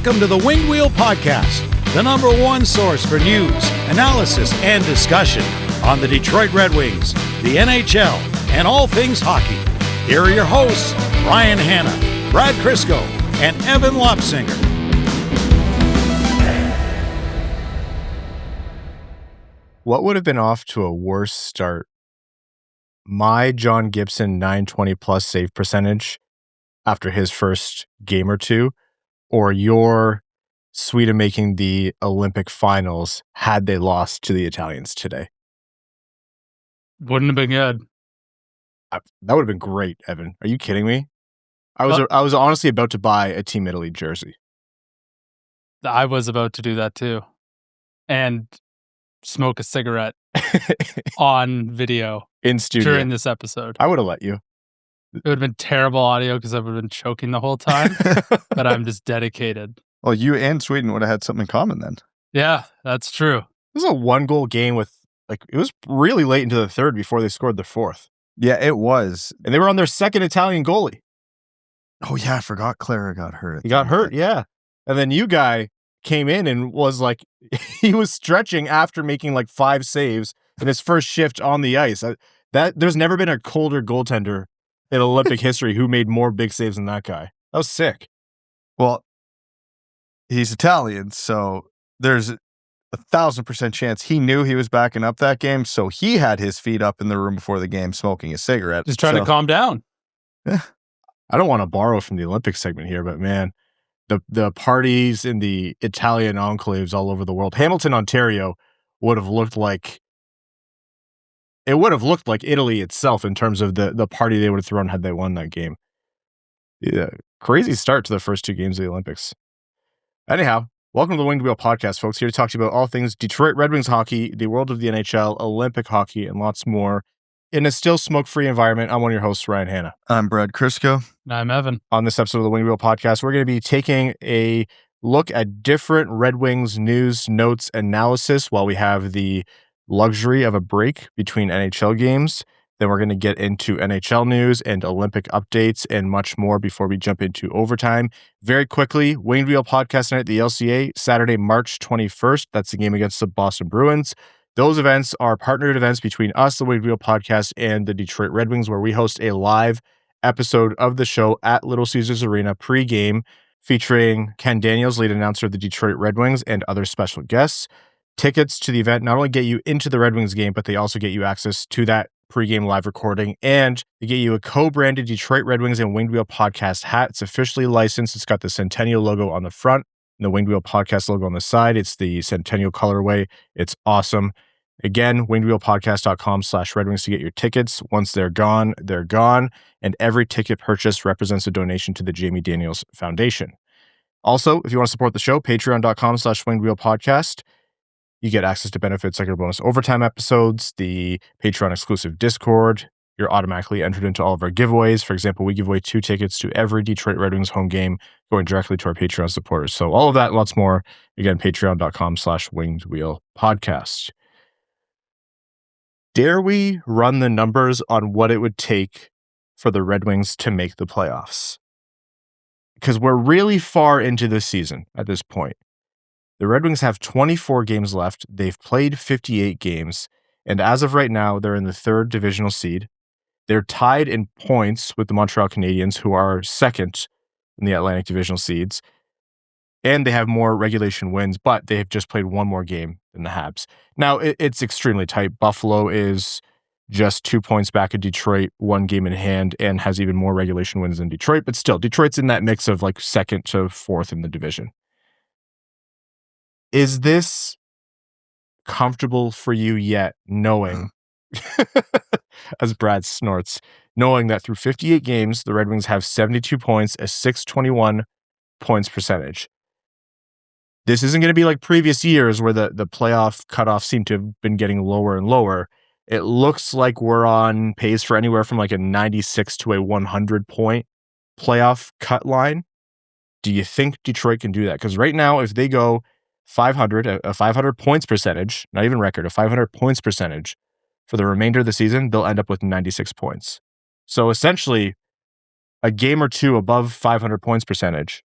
Welcome to the Winged Wheel Podcast, the number one source for news, analysis, and discussion on the Detroit Red Wings, the NHL, and all things hockey. Here are your hosts, Ryan Hanna, Brad Crisco, and Evan Lopsinger. What would have been off to a worse start? My John Gibson 920 plus save percentage after his first game or two, or your Sweden making the Olympic finals had they lost to the Italians today? Wouldn't have been good. That would have been great, Evan. Are you kidding me? I was honestly about to buy a Team Italy jersey. I was about to do that too. And smoke a cigarette on video In studio. during this episode. I would have let you. It would have been terrible audio because I would have been choking the whole time, but I'm just dedicated. Well, you and Sweden would have had something in common then. Yeah, that's true. It was a 1-goal game with, it was really late into the third before they scored their fourth. Yeah, it was. And they were on their second Italian goalie. Oh, yeah, I forgot Clara got hurt. He got hurt, yeah. And then you guy came in and was like, he was stretching after making 5 saves in his first shift on the ice. There's never been a colder goaltender in Olympic history who made more big saves than that guy. That was sick. Well, he's Italian, so there's a 1,000% chance he knew he was backing up that game, so he had his feet up in the room before the game smoking a cigarette. Just trying to calm down. I don't want to borrow from the Olympic segment here, but man, the parties in the Italian enclaves all over the world. Hamilton, Ontario would have looked like Italy itself in terms of the party they would have thrown had they won that game. Yeah, crazy start to the first 2 games of the Olympics. Anyhow, welcome to the Winged Wheel Podcast, folks. Here to talk to you about all things Detroit Red Wings hockey, the world of the NHL, Olympic hockey, and lots more in a still smoke-free environment. I'm one of your hosts, Ryan Hanna. I'm Brad Crisco. And I'm Evan. On this episode of the Winged Wheel Podcast, we're going to be taking a look at different Red Wings news, notes, analysis while we have the luxury of a break between NHL games. Then we're going to get into NHL news and Olympic updates and much more before we jump into overtime. Very quickly, Winged Wheel Podcast Night at the LCA, Saturday, March 21st. That's the game against the Boston Bruins. Those events are partnered events between us, the Winged Wheel Podcast, and the Detroit Red Wings, where we host a live episode of the show at Little Caesars Arena pregame, featuring Ken Daniels, lead announcer of the Detroit Red Wings, and other special guests. Tickets to the event not only get you into the Red Wings game, but they also get you access to that pregame live recording, and they get you a co-branded Detroit Red Wings and Winged Wheel Podcast hat. It's officially licensed. It's got the Centennial logo on the front and the Winged Wheel Podcast logo on the side. It's the Centennial colorway. It's awesome. Again, wingedwheelpodcast.com/Red Wings to get your tickets. Once they're gone, they're gone. And every ticket purchase represents a donation to the Jamie Daniels Foundation. Also, if you want to support the show, patreon.com/wingedwheelpodcast. You get access to benefits like our bonus overtime episodes, the Patreon exclusive Discord. You're automatically entered into all of our giveaways. For example, we give away 2 tickets to every Detroit Red Wings home game going directly to our Patreon supporters. So all of that and lots more. Again, patreon.com/wingedwheelpodcast. Dare we run the numbers on what it would take for the Red Wings to make the playoffs? Because we're really far into the season at this point. The Red Wings have 24 games left. They've played 58 games. And as of right now, they're in the 3rd divisional seed. They're tied in points with the Montreal Canadiens, who are 2nd in the Atlantic divisional seeds. And they have more regulation wins, but they have just played 1 more game than the Habs. Now, it's extremely tight. Buffalo is just 2 points back of Detroit, 1 game in hand, and has even more regulation wins than Detroit. But still, Detroit's in that mix of 2nd to 4th in the division. Is this comfortable for you yet, knowing, as Brad snorts, knowing that through 58 games, the Red Wings have 72 points, a .621 points percentage? This isn't going to be like previous years where the playoff cutoff seemed to have been getting lower and lower. It looks like we're on pace for anywhere from a 96 to a 100 point playoff cut line. Do you think Detroit can do that? Because right now, if they go 500, a 500 points percentage, not even record, a 500 points percentage for the remainder of the season, they'll end up with 96 points. So essentially, a game or two above 500 points percentage,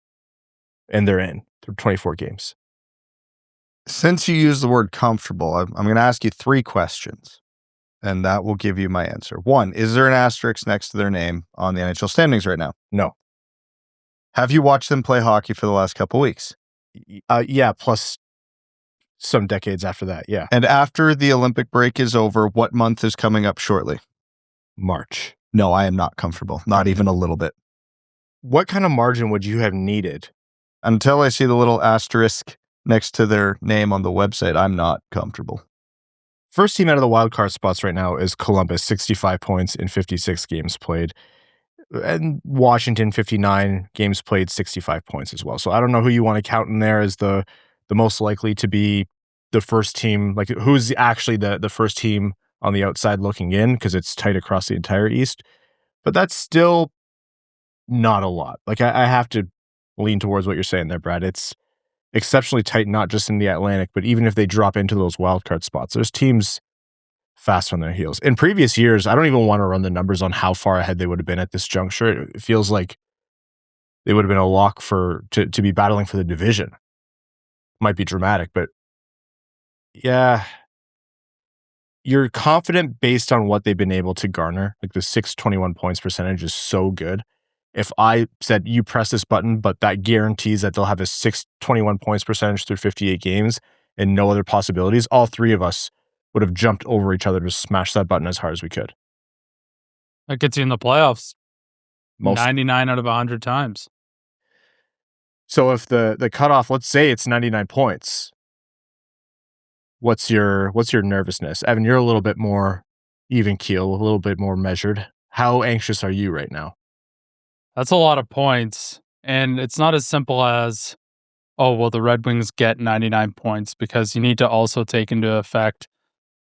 and they're in. through 24 games. Since you use the word comfortable, I'm going to ask you 3 questions, and that will give you my answer. 1, is there an asterisk next to their name on the NHL standings right now? No. Have you watched them play hockey for the last couple weeks? Yeah, plus some decades after that, yeah. And after the Olympic break is over, what month is coming up shortly? March. No, I am not comfortable. Not even a little bit. What kind of margin would you have needed? Until I see the little asterisk next to their name on the website, I'm not comfortable. First team out of the wild card spots right now is Columbus, 65 points in 56 games played. And Washington, 59 games played, 65 points as well. So I don't know who you want to count in there as the most likely to be the first team. Like, who's actually the first team on the outside looking in, because it's tight across the entire East. But that's still not a lot. Like, I have to lean towards what you're saying there, Brad. It's exceptionally tight, not just in the Atlantic, but even if they drop into those wildcard spots, there's teams fast on their heels. In previous years, I don't even want to run the numbers on how far ahead they would have been at this juncture. It feels like they would have been a lock to be battling for the division. Might be dramatic, but yeah, you're confident based on what they've been able to garner. Like, the 621 points percentage is so good. If I said you press this button, but that guarantees that they'll have a 621 points percentage through 58 games and no other possibilities, all 3 of us would have jumped over each other to smash that button as hard as we could. That gets you in the playoffs. Most. 99 out of 100 times. So if the cutoff, let's say it's 99 points, what's your nervousness? Evan, you're a little bit more even keel, a little bit more measured. How anxious are you right now? That's a lot of points. And it's not as simple as, oh, well, the Red Wings get 99 points, because you need to also take into effect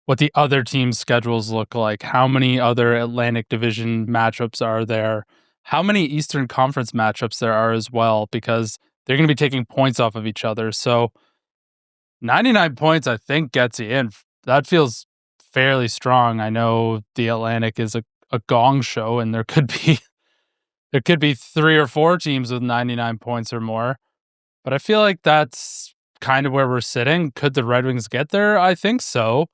what the other team's schedules look like. How many other Atlantic Division matchups are there? How many Eastern Conference matchups there are as well, because they're going to be taking points off of each other. So 99 points, I think, gets you in. That feels fairly strong. I know the Atlantic is a gong show, and there could be 3 or 4 teams with 99 points or more. But I feel like that's kind of where we're sitting. Could the Red Wings get there? I think so.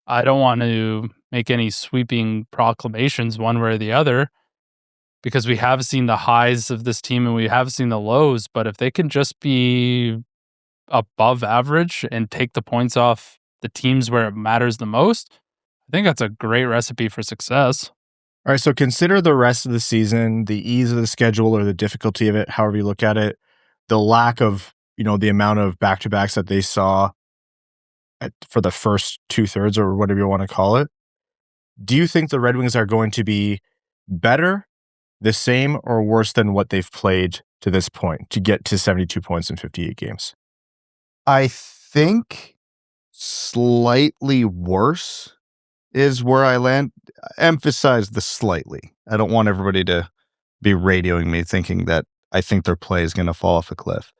I don't want to make any sweeping proclamations one way or the other, because we have seen the highs of this team and we have seen the lows. But if they can just be above average and take the points off the teams where it matters the most, I think that's a great recipe for success. All right, so consider the rest of the season, the ease of the schedule or the difficulty of it, however you look at it, the lack of, the amount of back-to-backs that they saw for the first 2/3 or whatever you want to call it. Do you think the Red Wings are going to be better, the same, or worse than what they've played to this point to get to 72 points in 58 games? I think slightly worse is where I land. Emphasize the slightly. I don't want everybody to be radioing me thinking that I think their play is going to fall off a cliff.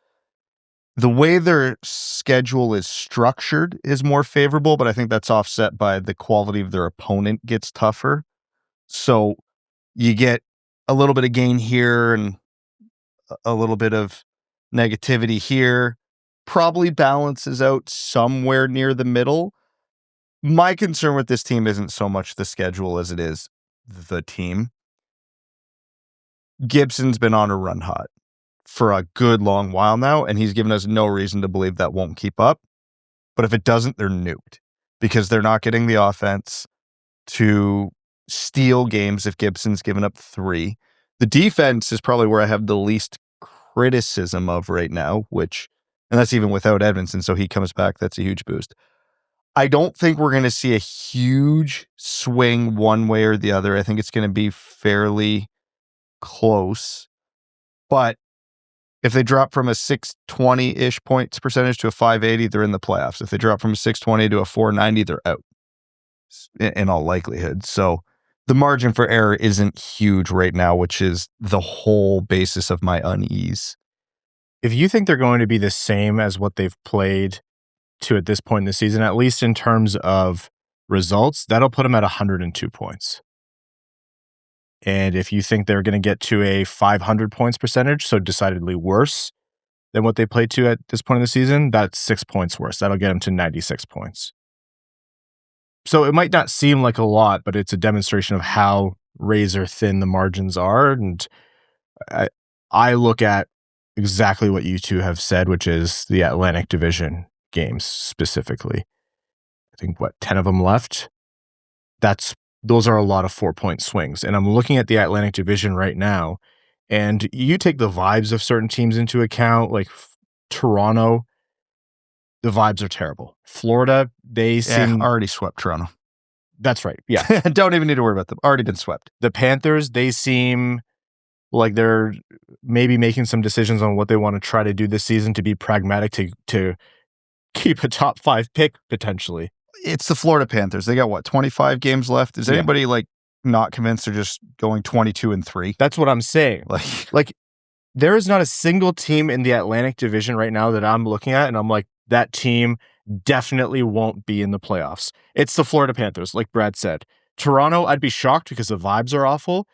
The way their schedule is structured is more favorable, but I think that's offset by the quality of their opponent gets tougher. So you get a little bit of gain here and a little bit of negativity here. Probably balances out somewhere near the middle. My concern with this team isn't so much the schedule as it is the team. Gibson's been on a run hot for a good long while now, and he's given us no reason to believe that won't keep up. But if it doesn't, they're nuked, because they're not getting the offense to steal games if Gibson's given up 3. The defense is probably where I have the least criticism of right now, and that's even without Edmondson, so he comes back, that's a huge boost. I don't think we're going to see a huge swing one way or the other. I think it's going to be fairly close. But if they drop from a 620-ish points percentage to a 580, they're in the playoffs. If they drop from a 620 to a 490, they're out in all likelihood. So the margin for error isn't huge right now, which is the whole basis of my unease. If you think they're going to be the same as what they've played to at this point in the season, at least in terms of results, that'll put them at 102 points. And if you think they're going to get to a 500 points percentage, so decidedly worse, than what they played to at this point in the season, that's 6 points worse. That'll get them to 96 points. So it might not seem like a lot, but it's a demonstration of how razor thin the margins are. And I look at exactly what you two have said, which is the Atlantic Division games specifically. I think, 10 of them left? Those are a lot of 4-point swings. And I'm looking at the Atlantic Division right now, and you take the vibes of certain teams into account, like Toronto, the vibes are terrible. Florida, they seem... already swept Toronto. That's right, yeah. Don't even need to worry about them. Already been swept. The Panthers, they seem like they're maybe making some decisions on what they want to try to do this season to be pragmatic to keep a top 5 pick, potentially. It's the Florida Panthers. They got 25 games left. Is anybody not convinced they're just going 22-3? That's what I'm saying. Like there is not a single team in the Atlantic Division right now that I'm looking at and I'm like, that team definitely won't be in the playoffs. It's the Florida Panthers, like Brad said. Toronto, I'd be shocked because the vibes are awful,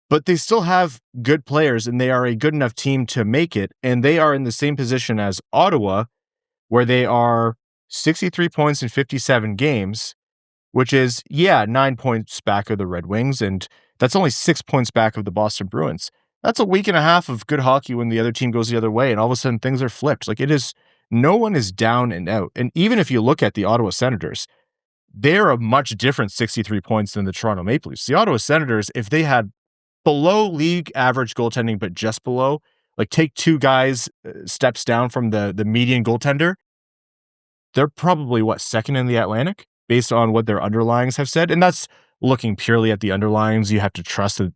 but they still have good players and they are a good enough team to make it. And they are in the same position as Ottawa, where they are 63 points in 57 games, which is, 9 points back of the Red Wings. And that's only 6 points back of the Boston Bruins. That's a week and a half of good hockey when the other team goes the other way. And all of a sudden things are flipped. No one is down and out. And even if you look at the Ottawa Senators, they're a much different 63 points than the Toronto Maple Leafs. The Ottawa Senators, if they had below league average goaltending, but just below, take 2 guys steps down from the median goaltender, they're probably second in the Atlantic based on what their underlyings have said. And that's looking purely at the underlyings. You have to trust that,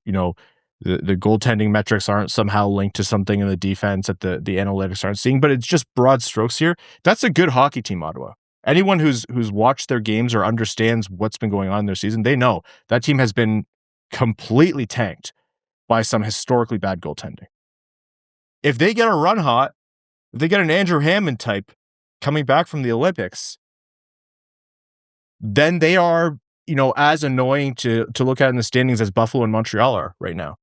the goaltending metrics aren't somehow linked to something in the defense that the analytics aren't seeing, but it's just broad strokes here. That's a good hockey team, Ottawa. Anyone who's watched their games or understands what's been going on in their season, they know that team has been completely tanked by some historically bad goaltending. If they get a run hot, if they get an Andrew Hammond type coming back from the Olympics, then they are, as annoying to look at in the standings as Buffalo and Montreal are right now.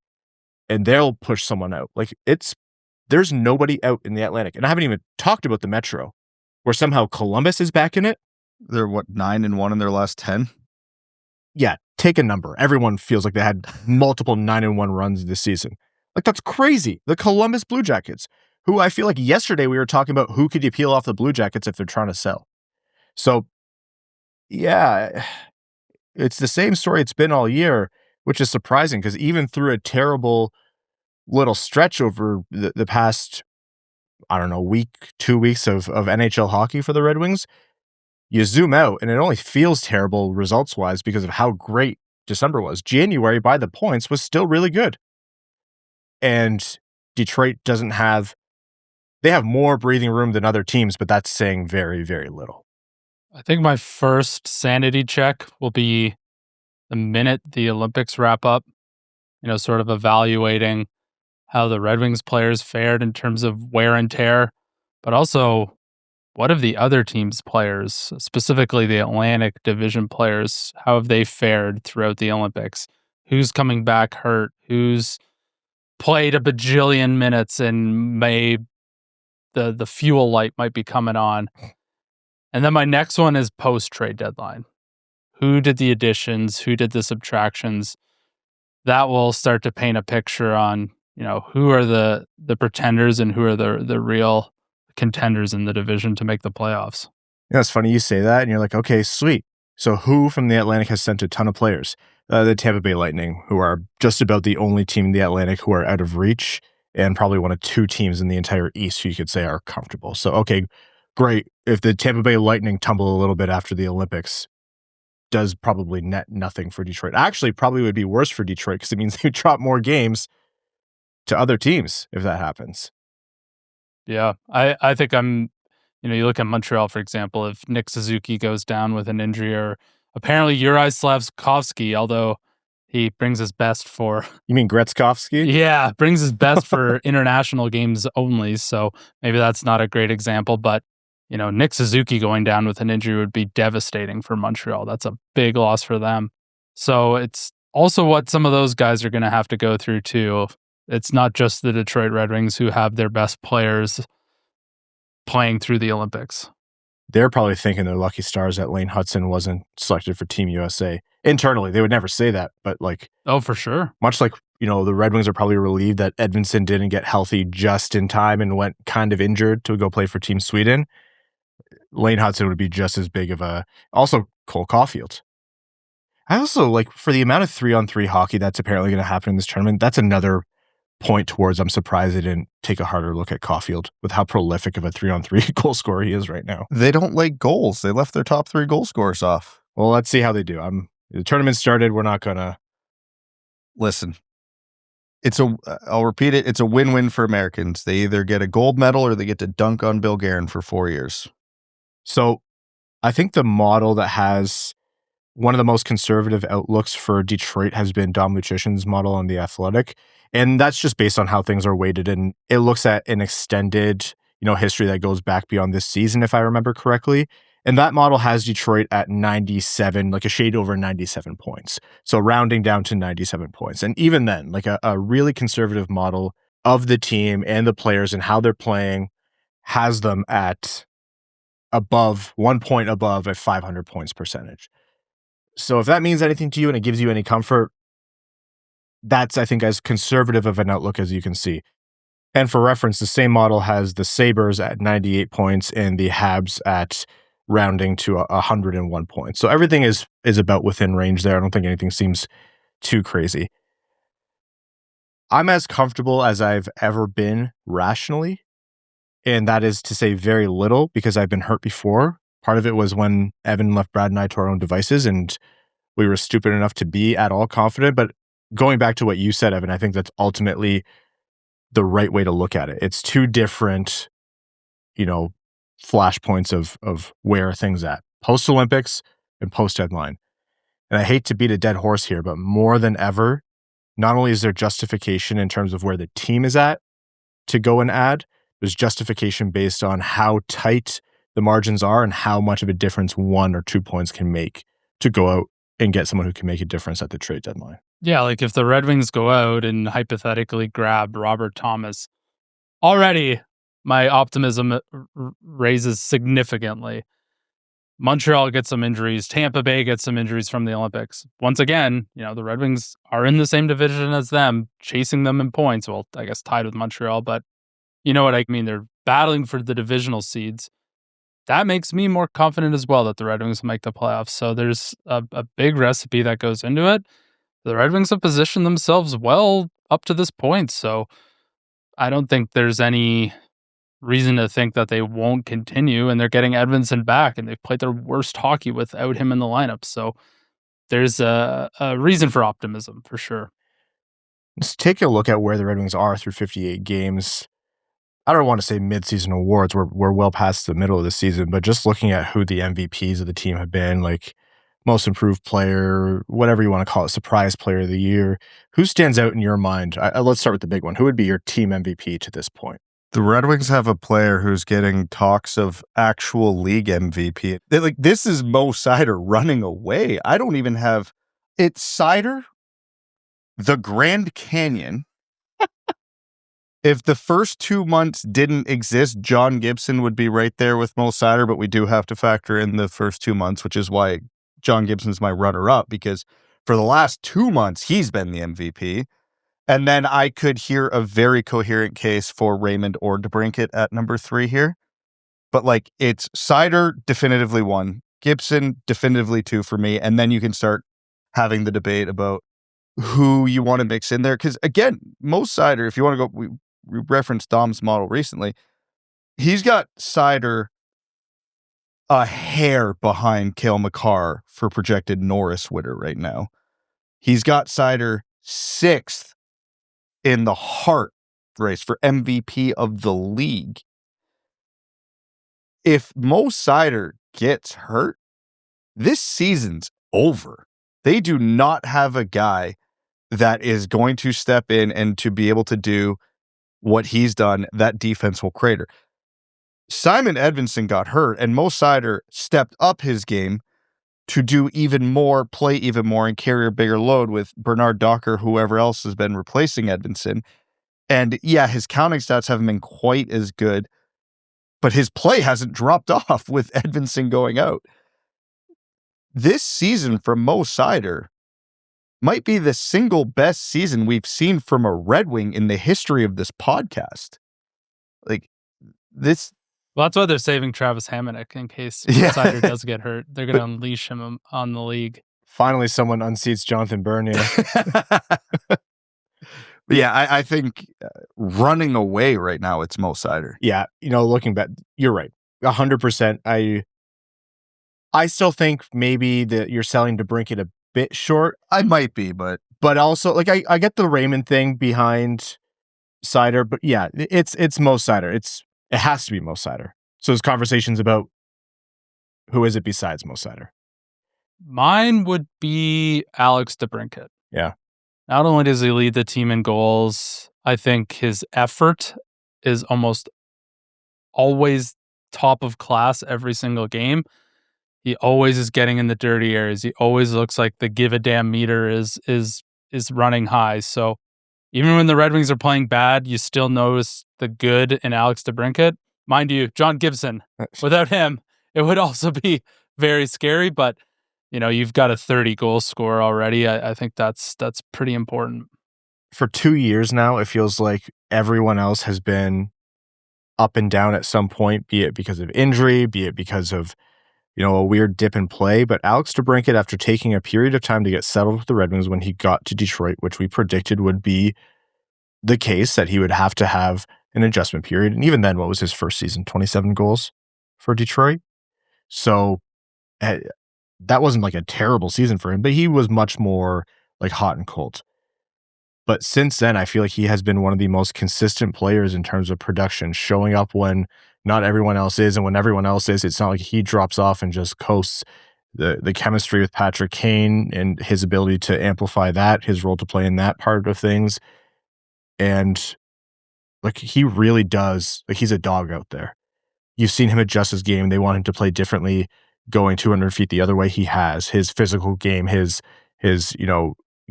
And they'll push someone out. There's nobody out in the Atlantic. And I haven't even talked about the Metro, where somehow Columbus is back in it. They're 9-1 in their last 10? Yeah, take a number. Everyone feels like they had multiple 9-1 runs this season. That's crazy. The Columbus Blue Jackets, who I feel like yesterday we were talking about who could you peel off the Blue Jackets if they're trying to sell. So, yeah, it's the same story it's been all year, which is surprising because even through a terrible little stretch over the past, week, 2 weeks of NHL hockey for the Red Wings, you zoom out and it only feels terrible results-wise because of how great December was. January, by the points, was still really good. And Detroit they have more breathing room than other teams, but that's saying very, very little. I think my first sanity check will be the minute the Olympics wrap up, sort of evaluating how the Red Wings players fared in terms of wear and tear, but also what have the other teams' players, specifically the Atlantic Division players, how have they fared throughout the Olympics? Who's coming back hurt? Who's played a bajillion minutes and the fuel light might be coming on? And then my next one is post-trade deadline. Who did the additions? Who did the subtractions? That will start to paint a picture on, who are the pretenders and who are the real contenders in the division to make the playoffs. It's funny you say that, and you're like, okay, sweet. So who from the Atlantic has sent a ton of players? The Tampa Bay Lightning, who are just about the only team in the Atlantic who are out of reach, and probably one of 2 teams in the entire East who you could say are comfortable. So, okay, great. If the Tampa Bay Lightning tumble a little bit after the Olympics, does probably net nothing for Detroit. Actually, probably would be worse for Detroit because it means they drop more games to other teams if that happens. Yeah, I think you look at Montreal, for example, if Nick Suzuki goes down with an injury, or apparently Juraj Slafkovsky, although he brings his best for... You mean Gretzkovsky? Yeah, brings his best for international games only, so maybe that's not a great example, but Nick Suzuki going down with an injury would be devastating for Montreal. That's a big loss for them. So it's also what some of those guys are going to have to go through too. It's not just the Detroit Red Wings who have their best players playing through the Olympics. They're probably thinking they're lucky stars that Lane Hudson wasn't selected for Team USA. Internally, they would never say that, but like, oh, for sure. Much like, the Red Wings are probably relieved that Edvinsson didn't get healthy just in time and went kind of injured to go play for Team Sweden. Lane Hudson would be just as big of a... Also, Cole Caulfield. I also, like, for the amount of 3-on-3 hockey that's apparently going to happen in this tournament, that's another point towards I'm surprised they didn't take a harder look at Caulfield with how prolific of a 3-on-3 goal scorer he is right now. They don't like goals. They left their top 3 goal scorers off. Well, let's see how they do. The tournament started. We're not going to... Listen, I'll repeat it. It's a win-win for Americans. They either get a gold medal or they get to dunk on Bill Guerin for 4 years. So I think the model that has one of the most conservative outlooks for Detroit has been Dom Lucian's model on The Athletic. And that's just based on how things are weighted. And it looks at an extended, history that goes back beyond this season, if I remember correctly. And that model has Detroit at 97, like a shade over 97 points. So rounding down to 97 points. And even then, like a really conservative model of the team and the players and how they're playing has them at above 1 point above a 500 points percentage. So if that means anything to you and it gives you any comfort, that's, I think, as conservative of an outlook as you can see. And for reference, the same model has the Sabres at 98 points and the Habs at rounding to 101 points. So everything is about within range there. I don't think anything seems too crazy. I'm as comfortable as I've ever been rationally, and that is to say very little because I've been hurt before. Part of it was when Evan left Brad and I to our own devices, and we were stupid enough to be at all confident. But going back to what you said, Evan, I think that's ultimately the right way to look at it. It's two different, flashpoints of where are things at. Post-Olympics and post-deadline. And I hate to beat a dead horse here, but more than ever, not only is there justification in terms of where the team is at to go and add, there's justification based on how tight the margins are and how much of a difference 1 or 2 points can make to go out and get someone who can make a difference at the trade deadline. Yeah, like if the Red Wings go out and hypothetically grab Robert Thomas, already my optimism raises significantly. Montreal gets some injuries. Tampa Bay gets some injuries from the Olympics. Once again, the Red Wings are in the same division as them, chasing them in points. Well, I guess tied with Montreal, but you know what I mean? They're battling for the divisional seeds. That makes me more confident as well that the Red Wings will make the playoffs. So there's a big recipe that goes into it. The Red Wings have positioned themselves well up to this point. So I don't think there's any reason to think that they won't continue, and they're getting Edvinsson back, and they've played their worst hockey without him in the lineup. So there's a reason for optimism for sure. Let's take a look at where the Red Wings are through 58 games. I don't want to say mid-season awards. We're well past the middle of the season, but just looking at who the MVPs of the team have been, like most improved player, whatever you want to call it, surprise player of the year, who stands out in your mind? Let's start with the big one. Who would be your team MVP to this point? The Red Wings have a player who's getting talks of actual league MVP. This is Mo Seider running away. I don't even have... It's Seider, the Grand Canyon. If the first 2 months didn't exist, John Gibson would be right there with Mo Seider, but we do have to factor in the first 2 months, which is why John Gibson's my runner-up, because for the last 2 months, he's been the MVP. And then I could hear a very coherent case for Raymond or DeBrincat at number 3 here. But it's Seider definitively 1, Gibson definitively 2 for me. And then you can start having the debate about who you want to mix in there. Because again, Mo Seider, if you want to go, we referenced Dom's model recently. He's got Seider a hair behind Cale Makar for projected Norris winner right now. He's got Seider 6th in the Hart race for MVP of the league. If Mo Seider gets hurt, this season's over. They do not have a guy that is going to step in and to be able to do what he's done. That defense will crater. Simon Edvinsson got hurt, and Mo Seider stepped up his game to do even more, play even more, and carry a bigger load with Bernard Docker, whoever else has been replacing Edvinsson. And yeah, his counting stats haven't been quite as good, but his play hasn't dropped off with Edvinsson going out. This season from Mo Seider might be the single best season we've seen from a Red Wing in the history of this podcast. Like this. Well, that's why they're saving Travis Hamonic in case Seider does get hurt. They're going to unleash him on the league. Finally, someone unseats Jonathan Bernier. Yeah, I think running away right now, it's Mo Seider. Yeah, looking back, you're right. 100%. I still think maybe that you're selling DeBrincat a bit short. I might be, but also, like, I get the Raymond thing behind Seider, but yeah, it's Mo Seider. It has to be Mo Seider. So there's conversations about who is it besides Mo Seider. Mine would be Alex DeBrincat. Yeah. Not only does he lead the team in goals, I think his effort is almost always top of class every single game. He always is getting in the dirty areas. He always looks like the give a damn meter is running high. So even when the Red Wings are playing bad, you still notice the good in Alex DeBrincat. Mind you, John Gibson, without him, it would also be very scary, but you've got a 30-goal scorer already. I think that's pretty important. For 2 years now, it feels like everyone else has been up and down at some point, be it because of injury, be it because of, a weird dip in play. But Alex DeBrincat, after taking a period of time to get settled with the Red Wings when he got to Detroit, which we predicted would be the case, that he would have to have an adjustment period. And even then, what was his first season? 27 goals for Detroit. So that wasn't like a terrible season for him, but he was much more like hot and cold. But since then, I feel like he has been one of the most consistent players in terms of production, showing up when not everyone else is. And when everyone else is, it's not like he drops off and just coasts. The chemistry with Patrick Kane and his ability to amplify that, his role to play in that part of things. And like, he really does, like, he's a dog out there. You've seen him adjust his game. They want him to play differently, going 200 feet the other way. He has his physical game, his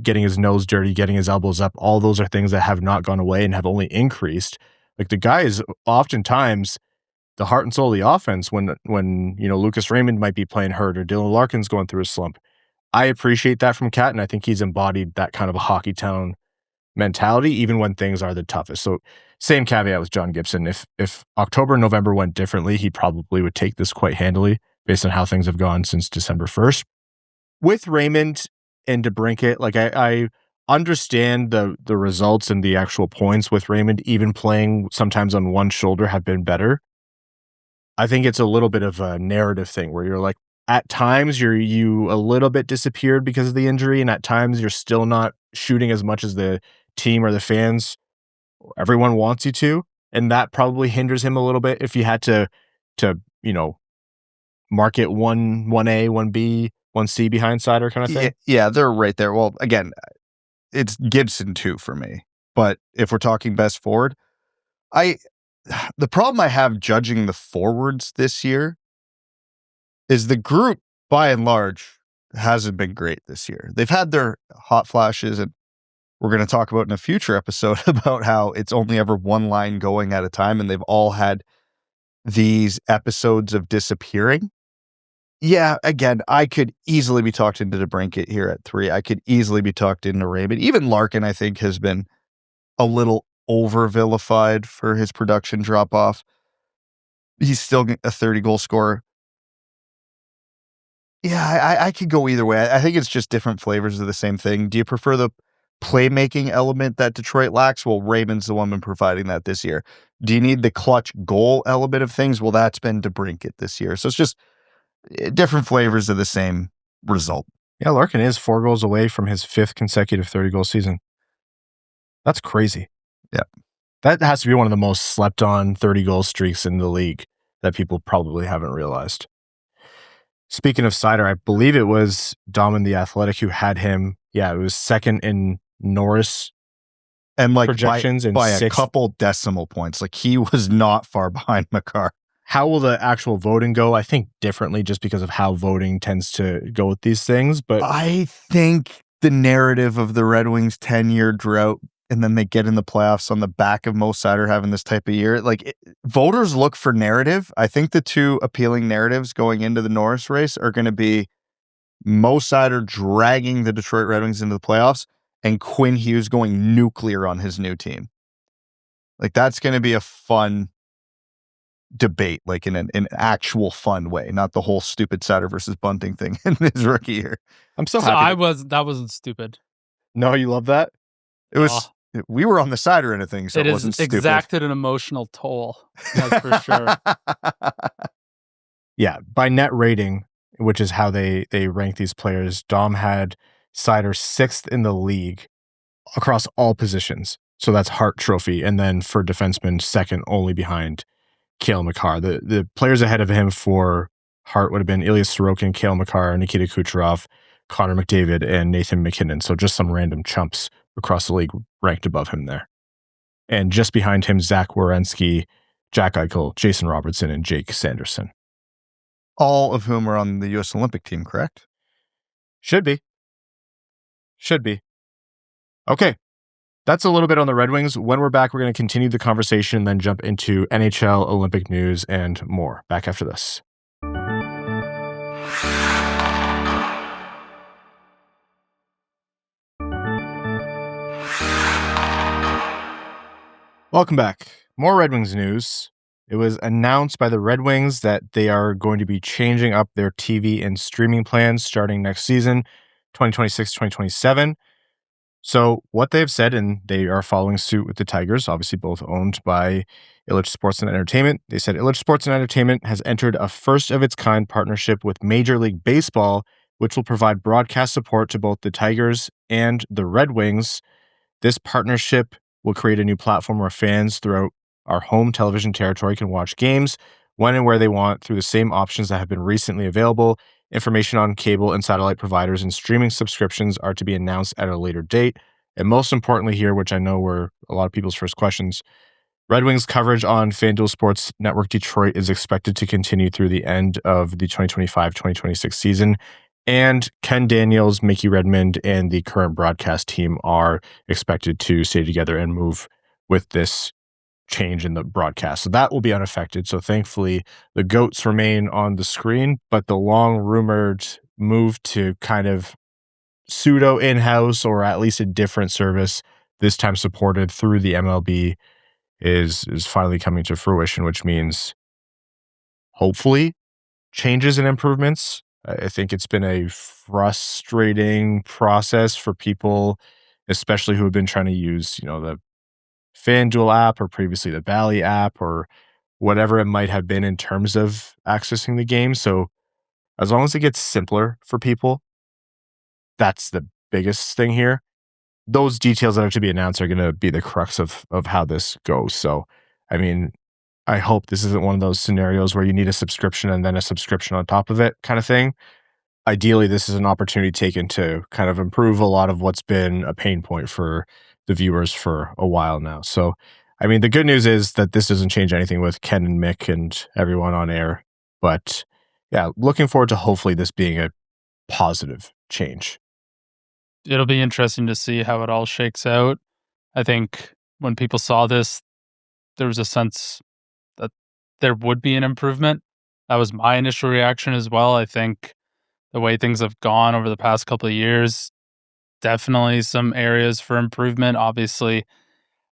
getting his nose dirty, getting his elbows up. All those are things that have not gone away and have only increased. Like, the guy is oftentimes the heart and soul of the offense when Lucas Raymond might be playing hurt or Dylan Larkin's going through a slump. I appreciate that from Cat, and I think he's embodied that kind of a Hockeytown mentality, even when things are the toughest. So same caveat with John Gibson. If October and November went differently, he probably would take this quite handily based on how things have gone since December 1st. With Raymond and DeBrincat, like, I understand the results and the actual points with Raymond, even playing sometimes on one shoulder, have been better. I think it's a little bit of a narrative thing where you're like, at times you a little bit disappeared because of the injury, and at times you're still not shooting as much as the team or the fans, everyone wants you to, and that probably hinders him a little bit. If you had to market 1A, 1B, 1C behind Seider kind of thing. Yeah, they're right there. Well, again, it's Gibson too for me. But if we're talking best forward, the problem I have judging the forwards this year is the group, by and large, hasn't been great this year. They've had their hot flashes, and we're going to talk about in a future episode about how it's only ever one line going at a time, and they've all had these episodes of disappearing. Yeah, again, I could easily be talked into DeBrincat here at 3. I could easily be talked into Raymond. Even Larkin, I think, has been a little over-vilified for his production drop-off. He's still a 30-goal scorer. Yeah, I could go either way. I think it's just different flavors of the same thing. Do you prefer the playmaking element that Detroit lacks? Well, Raymond's the one been providing that this year. Do you need the clutch goal element of things? Well, that's been DeBrincat this year. So it's just different flavors of the same result. Yeah, Larkin is 4 goals away from his 5th consecutive 30-goal season. That's crazy. Yeah. That has to be one of the most slept-on 30-goal streaks in the league that people probably haven't realized. Speaking of Seider, I believe it was Dom in The Athletic who had him. Yeah, it was second in Norris and like projections by a couple decimal points. Like, he was not far behind Makar. How will the actual voting go? I think differently just because of how voting tends to go with these things. But I think the narrative of the Red Wings' 10-year drought and then they get in the playoffs on the back of Mo Seider having this type of year. Voters look for narrative. I think the two appealing narratives going into the Norris race are going to be Mo Seider dragging the Detroit Red Wings into the playoffs and Quinn Hughes going nuclear on his new team. That's going to be a fun debate, in an actual fun way, not the whole stupid Seider versus Bunting thing in his rookie year. I'm so happy. That wasn't stupid. No, you love that? It was. We were on the Seider end of things, so it wasn't stupid. It exacted an emotional toll. That's for sure. Yeah, by net rating, which is how they rank these players, Dom had Seider 6th in the league across all positions. So that's Hart Trophy, and then for defensemen, second only behind Cale Makar. The players ahead of him for Hart would have been Ilya Sorokin, Cale Makar, Nikita Kucherov, Connor McDavid, and Nathan McKinnon. So just some random chumps across the league ranked above him there. And just behind him, Zach Werenski, Jack Eichel, Jason Robertson, and Jake Sanderson. All of whom are on the U.S. Olympic team, correct? Should be. Okay. That's a little bit on the Red Wings. When we're back, we're going to continue the conversation and then jump into NHL, Olympic news, and more. Back after this. Welcome back. More Red Wings news. It was announced by the Red Wings that they are going to be changing up their TV and streaming plans starting next season, 2026-2027. So what they've said, and they are following suit with the Tigers, obviously both owned by Illich Sports and Entertainment. They said Illich Sports and Entertainment has entered a first-of-its-kind partnership with Major League Baseball, which will provide broadcast support to both the Tigers and the Red Wings. This partnership will create a new platform where fans throughout our home television territory can watch games when and where they want through the same options that have been recently available. Information on cable and satellite providers and streaming subscriptions are to be announced at a later date. And most importantly here, which I know were a lot of people's first questions, Red Wings coverage on FanDuel Sports Network Detroit is expected to continue through the end of the 2025-2026 season. And Ken Daniels, Mickey Redmond, and the current broadcast team are expected to stay together and move with this change in the broadcast. So that will be unaffected. So thankfully, the GOATs remain on the screen, but the long-rumored move to kind of pseudo in-house or at least a different service, this time supported through the MLB, is finally coming to fruition, which means hopefully changes and improvements. I think it's been a frustrating process for people, especially who have been trying to use, the FanDuel app or previously the Bally app or whatever it might have been in terms of accessing the game. So as long as it gets simpler for people, that's the biggest thing here. Those details that are to be announced are going to be the crux of how this goes. So, I mean, I hope this isn't one of those scenarios where you need a subscription and then a subscription on top of it kind of thing. Ideally, this is an opportunity taken to kind of improve a lot of what's been a pain point for the viewers for a while now. So, I mean, the good news is that this doesn't change anything with Ken and Mick and everyone on air. But yeah, looking forward to hopefully this being a positive change. It'll be interesting to see how it all shakes out. I think when people saw this, there was a sense that there would be an improvement. That was my initial reaction as well. I think the way things have gone over the past couple of years, definitely some areas for improvement. Obviously,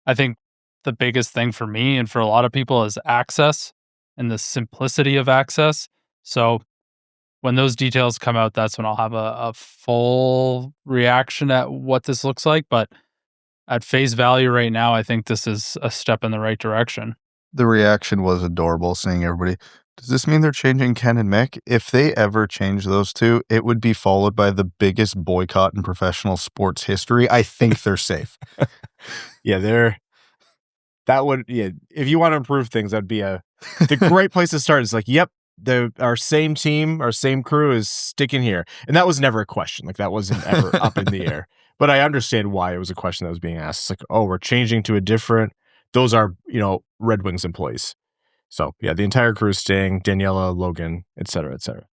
I think the biggest thing for me and for a lot of people is access and the simplicity of access. So when those details come out, that's when I'll have a full reaction at what this looks like. But at face value right now, I think this is a step in the right direction. The reaction was adorable, seeing everybody. Does this mean they're changing Ken and Mick? If they ever change those two, it would be followed by the biggest boycott in professional sports history. I think they're safe. If you want to improve things, that'd be the great place to start. Is like, yep, our same team, our same crew is sticking here. And that was never a question. Like, that wasn't ever up in the air. But I understand why it was a question that was being asked. It's like, oh, we're changing to a different, those are, Red Wings employees. So yeah, the entire crew is staying, Daniela, Logan, et cetera, et cetera.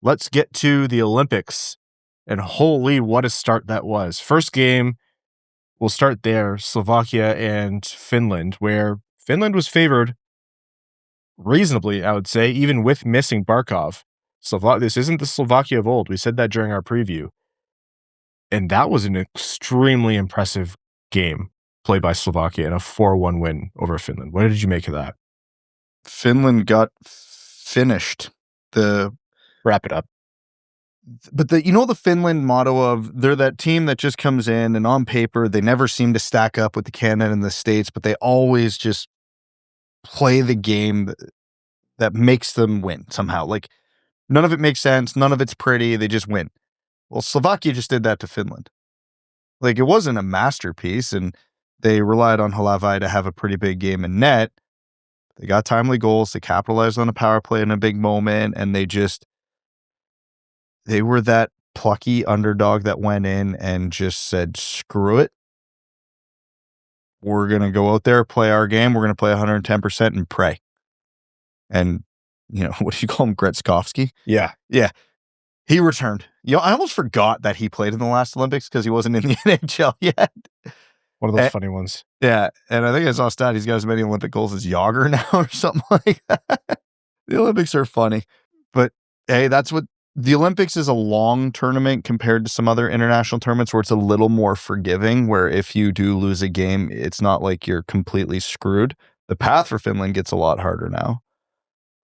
Let's get to the Olympics. And holy, what a start that was. First game, we'll start there. Slovakia and Finland, where Finland was favored reasonably, I would say, even with missing Barkov. This isn't the Slovakia of old. We said that during our preview. And that was an extremely impressive game played by Slovakia in a 4-1 win over Finland. What did you make of that? Finland got finished. Wrap it up. But the Finland motto of they're that team that just comes in and on paper, they never seem to stack up with the Canada and the States, but they always just play the game that makes them win somehow. Like, none of it makes sense. None of it's pretty. They just win. Well, Slovakia just did that to Finland. Like, it wasn't a masterpiece, and they relied on Halavai to have a pretty big game in net. They got timely goals. They capitalized on a power play in a big moment, and they were that plucky underdog that went in and just said, screw it. We're going to go out there, play our game. We're going to play 110% and pray. And, what do you call him? Gretzkovsky? Yeah. Yeah. He returned. I almost forgot that he played in the last Olympics because he wasn't in the NHL yet. One of those funny ones. Yeah. And I think I saw a stat. He's got as many Olympic goals as Yager now or something like that. The Olympics are funny. But, hey, that's what the Olympics is, a long tournament compared to some other international tournaments where it's a little more forgiving, where if you do lose a game, it's not like you're completely screwed. The path for Finland gets a lot harder now.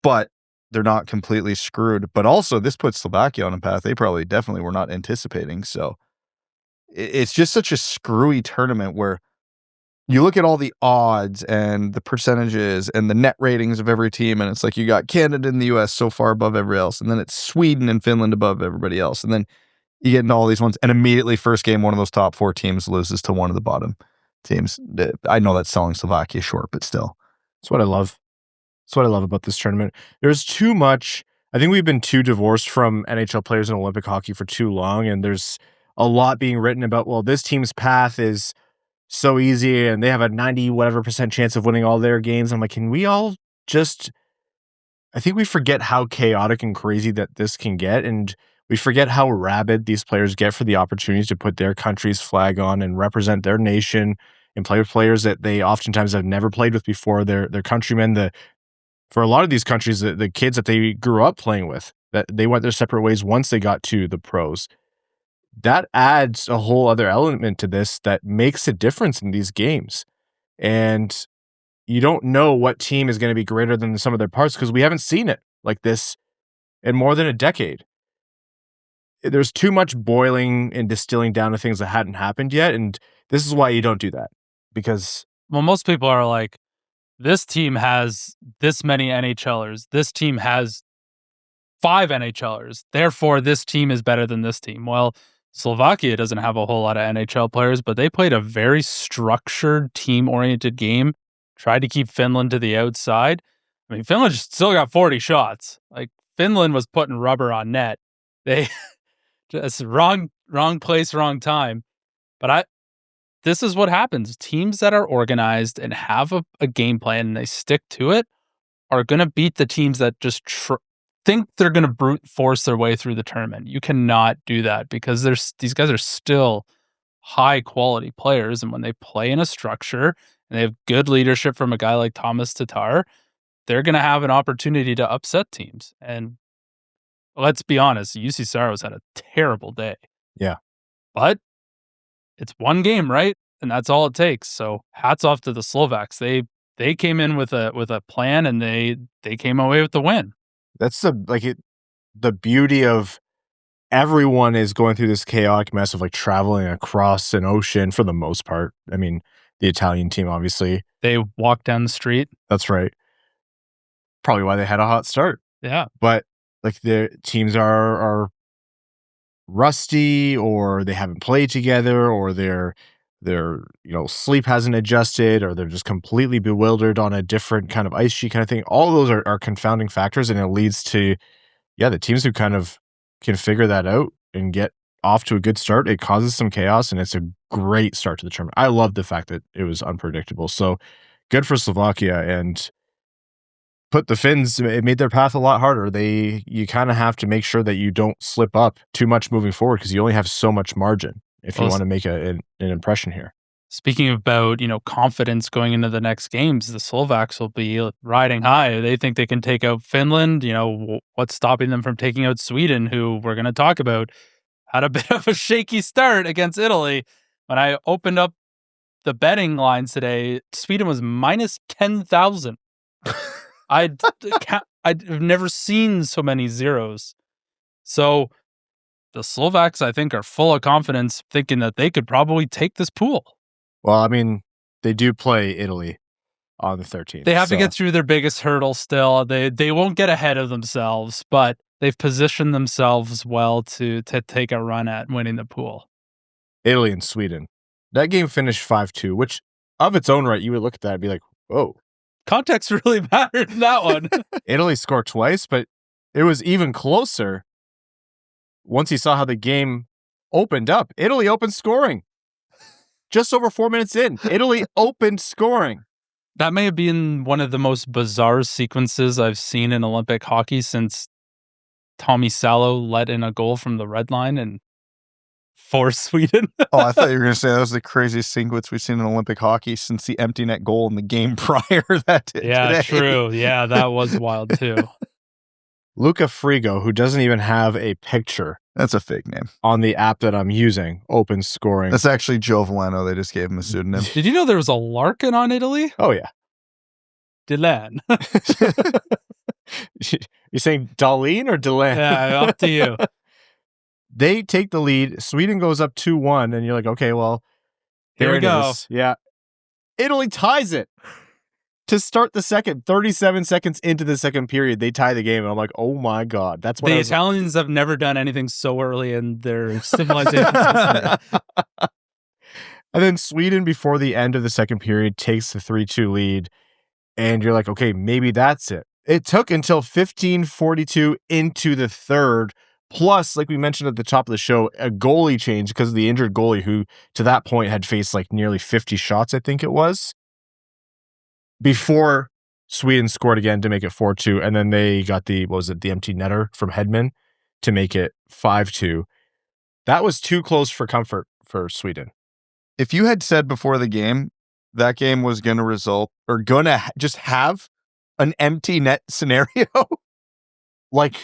But they're not completely screwed. But also, this puts Slovakia on a path they probably definitely were not anticipating. So it's just such a screwy tournament where you look at all the odds and the percentages and the net ratings of every team, and it's like you got Canada and the US so far above everybody else, and then it's Sweden and Finland above everybody else. And then you get into all these ones, and immediately first game, one of those top 4 teams loses to one of the bottom teams. I know that's selling Slovakia short, but still. That's what I love. That's what I love about this tournament. There's too much. I think we've been too divorced from NHL players in Olympic hockey for too long, and there's a lot being written about, well, this team's path is so easy and they have a 90% chance of winning all their games. I'm like, can we all just, I think we forget how chaotic and crazy that this can get, and we forget how rabid these players get for the opportunities to put their country's flag on and represent their nation and play with players that they oftentimes have never played with before, their countrymen. For a lot of these countries, the kids that they grew up playing with, that they went their separate ways once they got to the pros. That adds a whole other element to this that makes a difference in these games. And you don't know what team is going to be greater than some of their parts because we haven't seen it like this in more than a decade. There's too much boiling and distilling down to things that hadn't happened yet. And this is why you don't do that. Because, well, most people are like, this team has this many NHLers. This team has 5 NHLers. Therefore, this team is better than this team. Well, Slovakia doesn't have a whole lot of NHL players, but they played a very structured, team-oriented game, tried to keep Finland to the outside. I mean, Finland still got 40 shots. Like, Finland was putting rubber on net. They just wrong place, wrong time. But this is what happens. Teams that are organized and have a game plan and they stick to it are going to beat the teams that just think they're going to brute force their way through the tournament. You cannot do that because these guys are still high quality players. And when they play in a structure and they have good leadership from a guy like Thomas Tatar, they're going to have an opportunity to upset teams. And let's be honest, UC Saros had a terrible day. Yeah. But it's one game, right? And that's all it takes. So hats off to the Slovaks. They came in with a plan and they came away with the win. That's the beauty of everyone is going through this chaotic mess of like traveling across an ocean for the most part. I mean, the Italian team, obviously. They walked down the street. That's right. Probably why they had a hot start. Yeah. But like their teams are rusty, or they haven't played together, or their sleep hasn't adjusted, or they're just completely bewildered on a different kind of ice sheet kind of thing. All of those are confounding factors, and it leads to the teams who kind of can figure that out and get off to a good start. It causes some chaos, and it's a great start to the tournament. I love the fact that it was unpredictable. So good for Slovakia, and put the Finns, it made their path a lot harder. You kind of have to make sure that you don't slip up too much moving forward because you only have so much margin if you want to make an impression here. Speaking about, confidence going into the next games, the Slovaks will be riding high. They think they can take out Finland. What's stopping them from taking out Sweden, who we're going to talk about, had a bit of a shaky start against Italy. When I opened up the betting lines today, Sweden was minus 10,000. I've never seen so many zeros. So the Slovaks, I think, are full of confidence, thinking that they could probably take this pool. Well, I mean, they do play Italy on the 13th. They have to get through their biggest hurdle still. They won't get ahead of themselves, but they've positioned themselves well to take a run at winning the pool. Italy and Sweden. That game finished 5-2, which of its own right, you would look at that and be like, whoa. Context really mattered in that one. Italy scored twice, but it was even closer once you saw how the game opened up. Italy opened scoring. Just over 4 minutes in, Italy opened scoring. That may have been one of the most bizarre sequences I've seen in Olympic hockey since Tommy Salo let in a goal from the red line and forced Sweden. Oh, I thought you were going to say that was the craziest sequence we've seen in Olympic hockey since the empty net goal in the game prior today. True. Yeah, that was wild too. Luca Frigo, who doesn't even have a picture. That's a fake name. On the app that I'm using, open scoring. That's actually Joe Valeno. They just gave him a pseudonym. Did you know there was a Larkin on Italy? Oh, yeah. Delan. You're saying Darlene or Delan? Yeah, up to you. They take the lead. Sweden goes up 2-1, and you're like, okay, well, here we go. Is. Yeah. Italy ties it. To start the second, 37 seconds into the second period, they tie the game. And I'm like, oh my God. That's what the Italians have never done anything so early in their civilization. And then Sweden, before the end of the second period, takes the 3-2 lead. And you're like, okay, maybe that's it. It took until 15:42 into the third. Plus, like we mentioned at the top of the show, a goalie change because of the injured goalie who, to that point, had faced like nearly 50 shots, I think it was. Before Sweden scored again to make it 4-2, and then they got the empty netter from Hedman to make it 5-2. That was too close for comfort for Sweden. If you had said before the game that game was going to result or going to just have an empty net scenario, like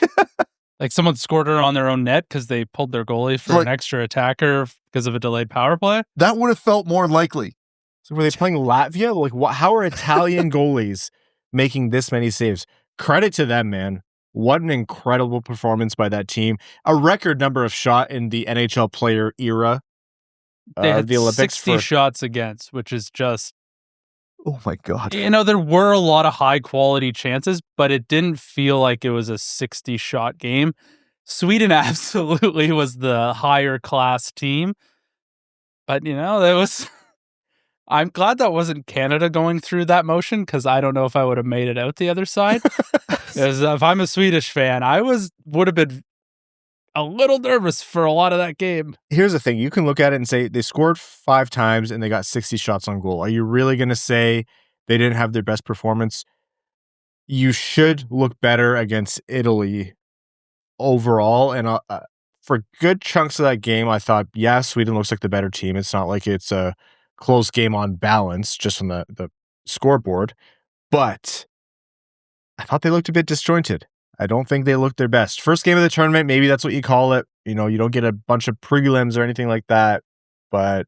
someone scored her on their own net because they pulled their goalie for an extra attacker because of a delayed power play, that would have felt more likely. So were they playing Latvia? Like, how are Italian goalies making this many saves? Credit to them, man. What an incredible performance by that team. A record number of shot in the NHL player era. They had the Olympics 60 shots against, which is just... Oh, my God. There were a lot of high-quality chances, but it didn't feel like it was a 60-shot game. Sweden absolutely was the higher-class team. But, there was... I'm glad that wasn't Canada going through that motion because I don't know if I would have made it out the other side. Because if I'm a Swedish fan, I would have been a little nervous for a lot of that game. Here's the thing. You can look at it and say they scored 5 times and they got 60 shots on goal. Are you really going to say they didn't have their best performance? You should look better against Italy overall. And for good chunks of that game, I thought, yeah, Sweden looks like the better team. It's not like it's a close game on balance, just on the scoreboard. But I thought they looked a bit disjointed. I don't think they looked their best. First game of the tournament, maybe that's what you call it. You don't get a bunch of prelims or anything like that. But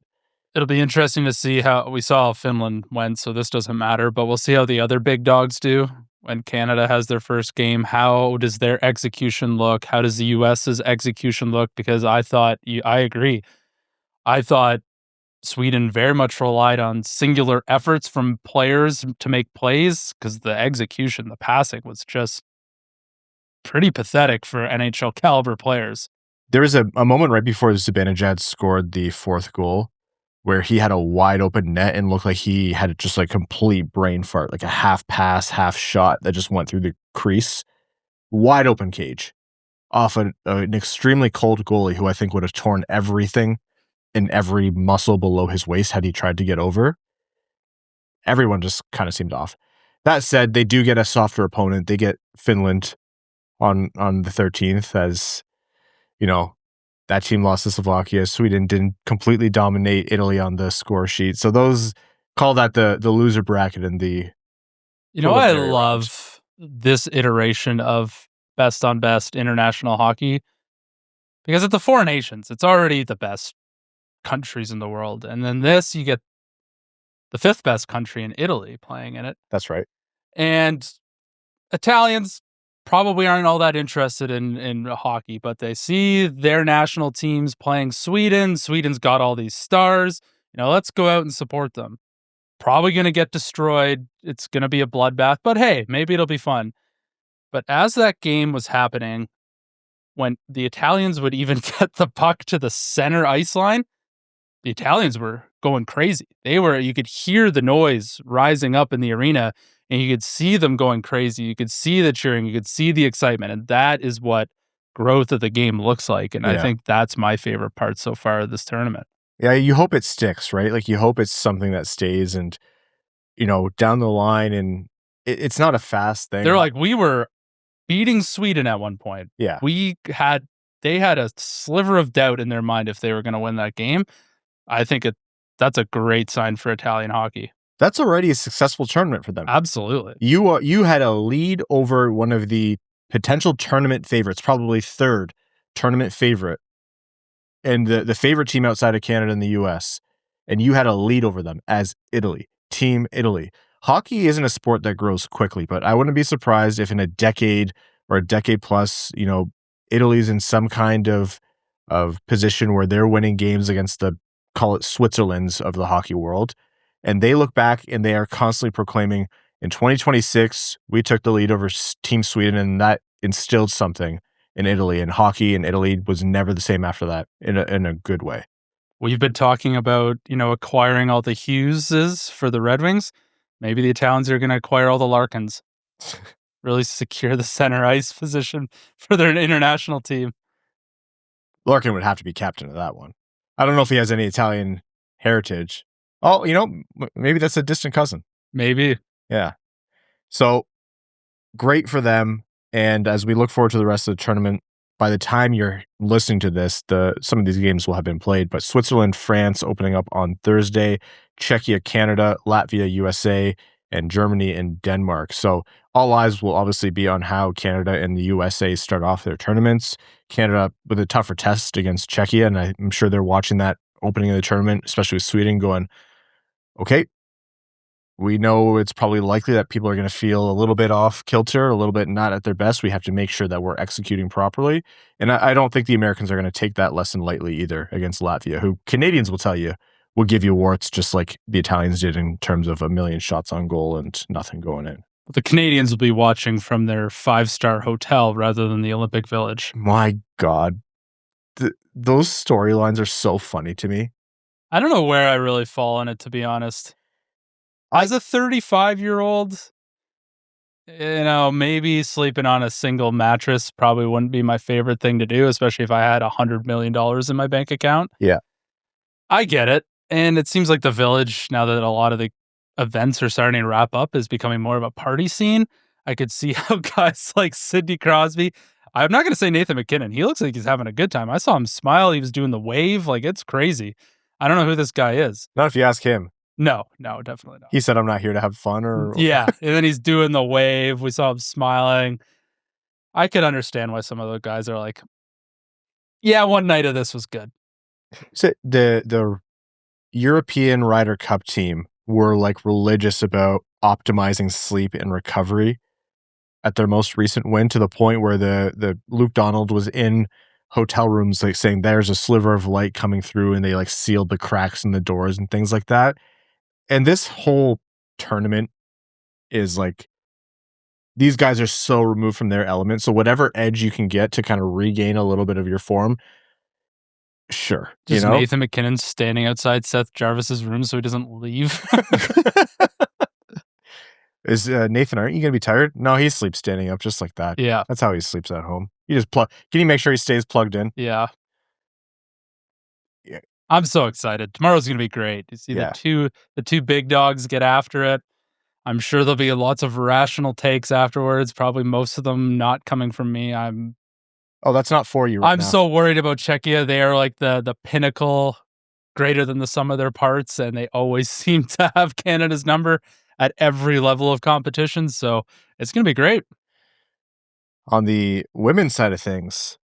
it'll be interesting to see how we saw how Finland went, so this doesn't matter. But we'll see how the other big dogs do when Canada has their first game. How does their execution look? How does the U.S.'s execution look? Because I agree. I thought Sweden very much relied on singular efforts from players to make plays because the execution, the passing was just pretty pathetic for NHL caliber players. There was a moment right before Zibanejad scored the 4th goal where he had a wide open net and looked like he had just like complete brain fart, like a half pass, half shot that just went through the crease. Wide open cage off an extremely cold goalie who I think would have torn everything in every muscle below his waist had he tried to get over. Everyone just kind of seemed off. That said, they do get a softer opponent. They get Finland on the 13th as, That team lost to Slovakia. Sweden didn't completely dominate Italy on the score sheet. So those call that the loser bracket in the You know, I preliminary love this iteration of best on best international hockey because it's the four nations. It's already the best countries in the world. And then this, you get the fifth best country in Italy playing in it. That's right. And Italians probably aren't all that interested in hockey, but they see their national teams playing Sweden. Sweden's got all these stars. You know, let's go out and support them. Probably going to get destroyed. It's going to be a bloodbath, but hey, maybe it'll be fun. But as that game was happening, when the Italians would even get the puck to the center ice line, the Italians were going crazy. You could hear the noise rising up in the arena and you could see them going crazy. You could see the cheering, you could see the excitement. And that is what growth of the game looks like. And I think that's my favorite part so far of this tournament. Yeah, you hope it sticks, right? Like you hope it's something that stays and, you know, down the line, and it's not a fast thing. They're like, we were beating Sweden at one point. Yeah. They had a sliver of doubt in their mind if they were going to win that game. I think that's a great sign for Italian hockey. That's already a successful tournament for them. Absolutely. You had a lead over one of the potential tournament favorites, probably third tournament favorite, and the favorite team outside of Canada and the US, and you had a lead over them as Italy, Team Italy. Hockey isn't a sport that grows quickly, but I wouldn't be surprised if in a decade or a decade plus, you know, Italy's in some kind of position where they're winning games against the, call it Switzerland's of the hockey world. And they look back and they are constantly proclaiming, in 2026, we took the lead over Team Sweden, and that instilled something in Italy. And hockey in Italy was never the same after that in a good way. We've been talking about, you know, acquiring all the Hugheses for the Red Wings. Maybe the Italians are going to acquire all the Larkins. Really secure the center ice position for their international team. Larkin would have to be captain of that one. I don't know if he has any Italian heritage. Oh, you know, maybe that's a distant cousin. Maybe. Yeah. So great for them. And as we look forward to the rest of the tournament, by the time you're listening to this, some of these games will have been played. But Switzerland, France opening up on Thursday, Czechia, Canada, Latvia, USA, and Germany and Denmark. So all eyes will obviously be on how Canada and the USA start off their tournaments. Canada with a tougher test against Czechia, and I'm sure they're watching that opening of the tournament, especially with Sweden, going, okay, we know it's probably likely that people are going to feel a little bit off kilter, a little bit not at their best. We have to make sure that we're executing properly. And I don't think the Americans are going to take that lesson lightly either against Latvia, who Canadians will tell you will give you warts just like the Italians did in terms of 1 million shots on goal and nothing going in. The Canadians will be watching from their 5-star hotel rather than the Olympic Village. My God. Those storylines are so funny to me. I don't know where I really fall on it, to be honest. As a 35-year-old, you know, maybe sleeping on a single mattress probably wouldn't be my favorite thing to do, especially if I had $100 million in my bank account. Yeah. I get it. And it seems like the Village, now that a lot of the events are starting to wrap up, is becoming more of a party scene. I could see how guys like Sidney Crosby, I'm not going to say Nathan McKinnon, he looks like he's having a good time. I saw him smile. He was doing the wave. Like, it's crazy. I don't know who this guy is. Not if you ask him. No, definitely not. He said, I'm not here to have fun or... Yeah, and then he's doing the wave. We saw him smiling. I could understand why some of the guys are like, yeah, one night of this was good. So the European Ryder Cup team were like religious about optimizing sleep and recovery at their most recent win, to the point where the Luke Donald was in hotel rooms like saying there's a sliver of light coming through, and they like sealed the cracks in the doors and things like that. And this whole tournament is like, these guys are so removed from their element. So whatever edge you can get to kind of regain a little bit of your form, sure. Just you know? Nathan McKinnon standing outside Seth Jarvis's room so he doesn't leave. Is Nathan, aren't you going to be tired? No, he sleeps standing up just like that. Yeah. That's how he sleeps at home. You just plug. Can you make sure he stays plugged in? Yeah. I'm so excited. Tomorrow's going to be great. You see the two big dogs get after it. I'm sure there'll be lots of rational takes afterwards. Probably most of them not coming from me. I'm Oh, that's not for you right I'm now. so worried about Czechia. They are like the pinnacle, greater than the sum of their parts, and they always seem to have Canada's number at every level of competition. So it's going to be great. On the women's side of things,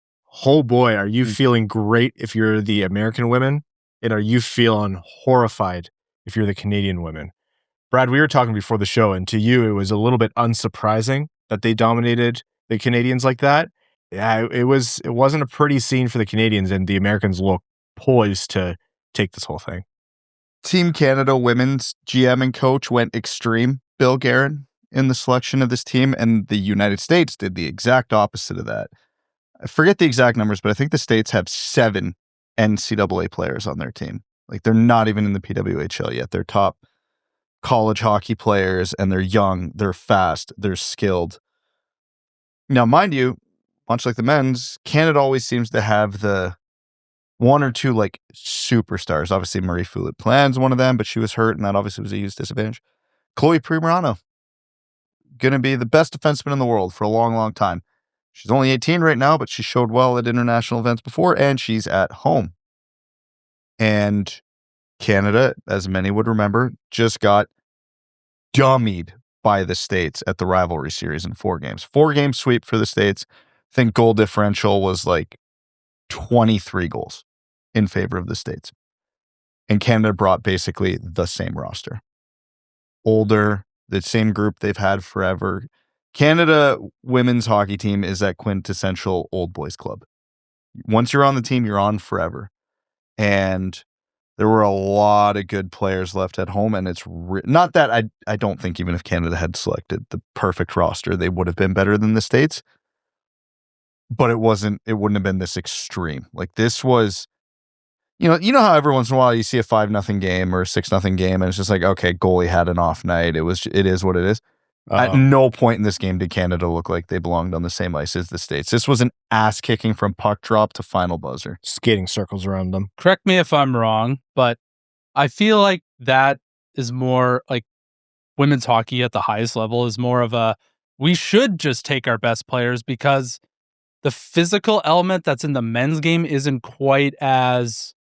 oh boy, are you feeling great if you're the American women, and are you feeling horrified if you're the Canadian women? Brad, we were talking before the show, and to you, it was a little bit unsurprising that they dominated the Canadians like that. Yeah, it wasn't a pretty scene for the Canadians, and the Americans look poised to take this whole thing. Team Canada women's GM and coach went extreme, Bill Guerin, in the selection of this team, and the United States did the exact opposite of that. I forget the exact numbers, but I think the States have 7 NCAA players on their team. Like, they're not even in the PWHL yet. They're top college hockey players, and they're young, they're fast, they're skilled. Now, mind you, much like the men's, Canada always seems to have the 1 or 2 like superstars. Obviously, Marie Fulop-Plan's one of them, but she was hurt, and that obviously was a huge disadvantage. Chloe Primerano, going to be the best defenseman in the world for a long, long time. She's only 18 right now, but she showed well at international events before, and she's at home. And Canada, as many would remember, just got dummied by the States at the rivalry series in 4 games. 4-game sweep for the States. I think goal differential was like 23 goals in favor of the States. And Canada brought basically the same roster. Older, the same group they've had forever. Canada women's hockey team is that quintessential old boys club. Once you're on the team, you're on forever. And there were a lot of good players left at home, and it's not that I don't think even if Canada had selected the perfect roster, they would have been better than the States. But it wouldn't have been this extreme. Like, this was, you know how every once in a while you see a 5-0 game or a 6-0 game, and it's just like, okay, goalie had an off night. It is what it is. At no point in this game did Canada look like they belonged on the same ice as the States. This was an ass kicking from puck drop to final buzzer. Skating circles around them. Correct me if I'm wrong, but I feel like that is more like women's hockey at the highest level is more of a, we should just take our best players because the physical element that's in the men's game isn't quite as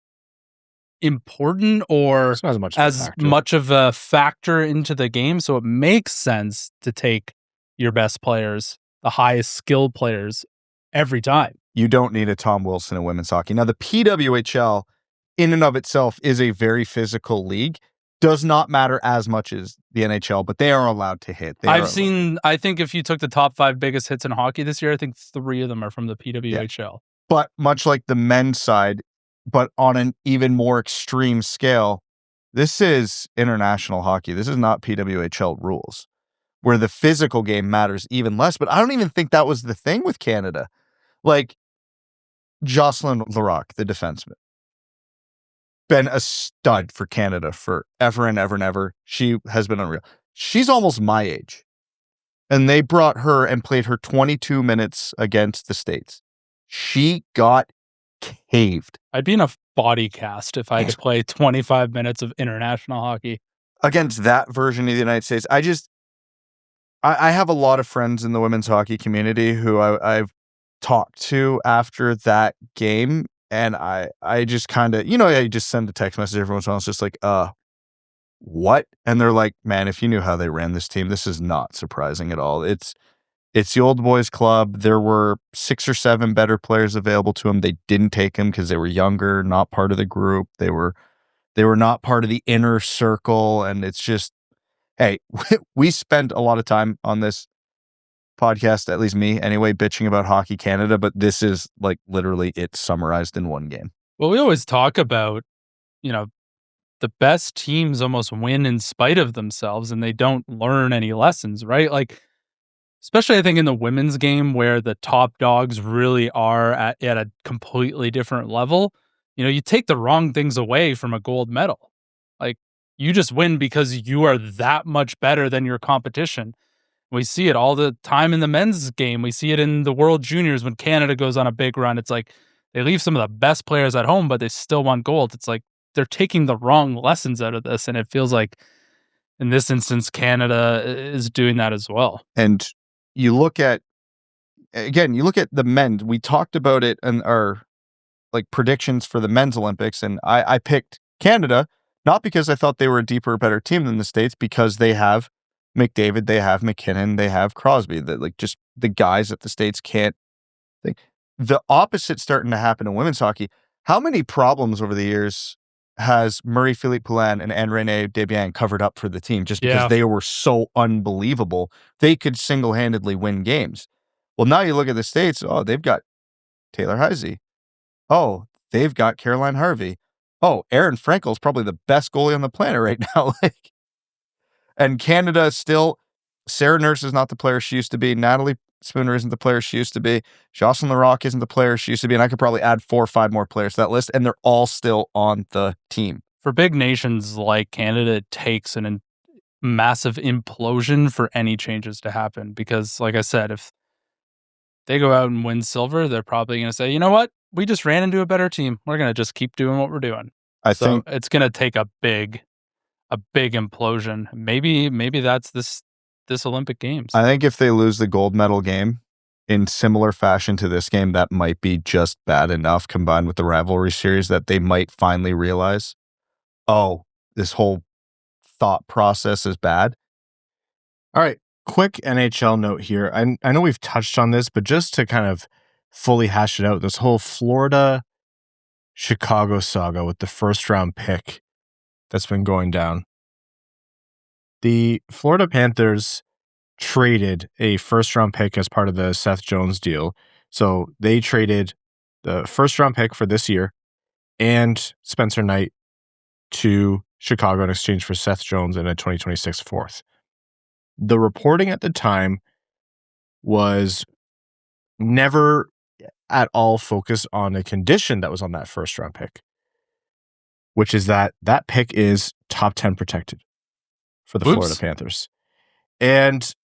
important or It's not as much of a factor into the game. So it makes sense to take your best players, the highest skilled players every time. You don't need a Tom Wilson in women's hockey. Now, the PWHL in and of itself is a very physical league. Does not matter as much as the NHL, but they are allowed to hit. I think if you took the top 5 biggest hits in hockey this year, I think 3 of them are from the PWHL. Yeah. But much like the men's side, but on an even more extreme scale, this is international hockey. This is not PWHL rules, where the physical game matters even less. But I don't even think that was the thing with Canada. Like, Jocelyn Larocque, the defenseman, been a stud for Canada for ever and ever and ever. She has been unreal. She's almost my age. And they brought her and played her 22 minutes against the States. She got caved. I'd be in a body cast if I had to play 25 minutes of international hockey. Against that version of the United States. I have a lot of friends in the women's hockey community who I've talked to after that game. And I just kind of, I just send a text message every once in a while. It's just like, what? And they're like, man, if you knew how they ran this team, this is not surprising at all. It's the old boys club. There were 6 or 7 better players available to them. They didn't take them because they were younger, not part of the group. They were not part of the inner circle. And it's just, hey, we spent a lot of time on this podcast, at least me anyway, bitching about Hockey Canada, but this is like literally it summarized in one game. Well, we always talk about, the best teams almost win in spite of themselves and they don't learn any lessons, right? Like, especially I think in the women's game where the top dogs really are at a completely different level, you take the wrong things away from a gold medal. Like, you just win because you are that much better than your competition. We see it all the time in the men's game. We see it in the World Juniors when Canada goes on a big run. It's like they leave some of the best players at home, but they still won gold. It's like they're taking the wrong lessons out of this. And it feels like in this instance, Canada is doing that as well. And you look at, again, you look at the men. We talked about it in our predictions for the men's Olympics, and I picked Canada, not because I thought they were a deeper, better team than the States, because they have McDavid, they have McKinnon, they have Crosby, that just the guys that the States can't think. The opposite starting to happen in women's hockey. How many problems over the years has Marie-Philippe Poulin and Anne-Renee Desbiens covered up for the team just because they were so unbelievable? They could single-handedly win games. Well, now you look at the States, they've got Taylor Heisey. Oh, they've got Caroline Harvey. Oh, Erin Frankel's probably the best goalie on the planet right now. And Canada still, Sarah Nurse is not the player she used to be. Natalie Spooner isn't the player she used to be. Jocelyn Larocque isn't the player she used to be. And I could probably add 4 or 5 more players to that list, and they're all still on the team. For big nations like Canada, it takes a massive implosion for any changes to happen. Because, like I said, if they go out and win silver, they're probably going to say, you know what? We just ran into a better team. We're going to just keep doing what we're doing. I think it's going to take a big implosion. Maybe that's this Olympic Games. I think if they lose the gold medal game in similar fashion to this game, that might be just bad enough, combined with the rivalry series, that they might finally realize, this whole thought process is bad. All right, quick NHL note here. I know we've touched on this, but just to kind of fully hash it out, this whole Florida-Chicago saga with the first-round pick that's been going down. The Florida Panthers traded a first-round pick as part of the Seth Jones deal. So they traded the first-round pick for this year and Spencer Knight to Chicago in exchange for Seth Jones and a 2026 fourth. The reporting at the time was never at all focused on a condition that was on that first-round pick, which is that pick is top 10 protected for the Florida Panthers. And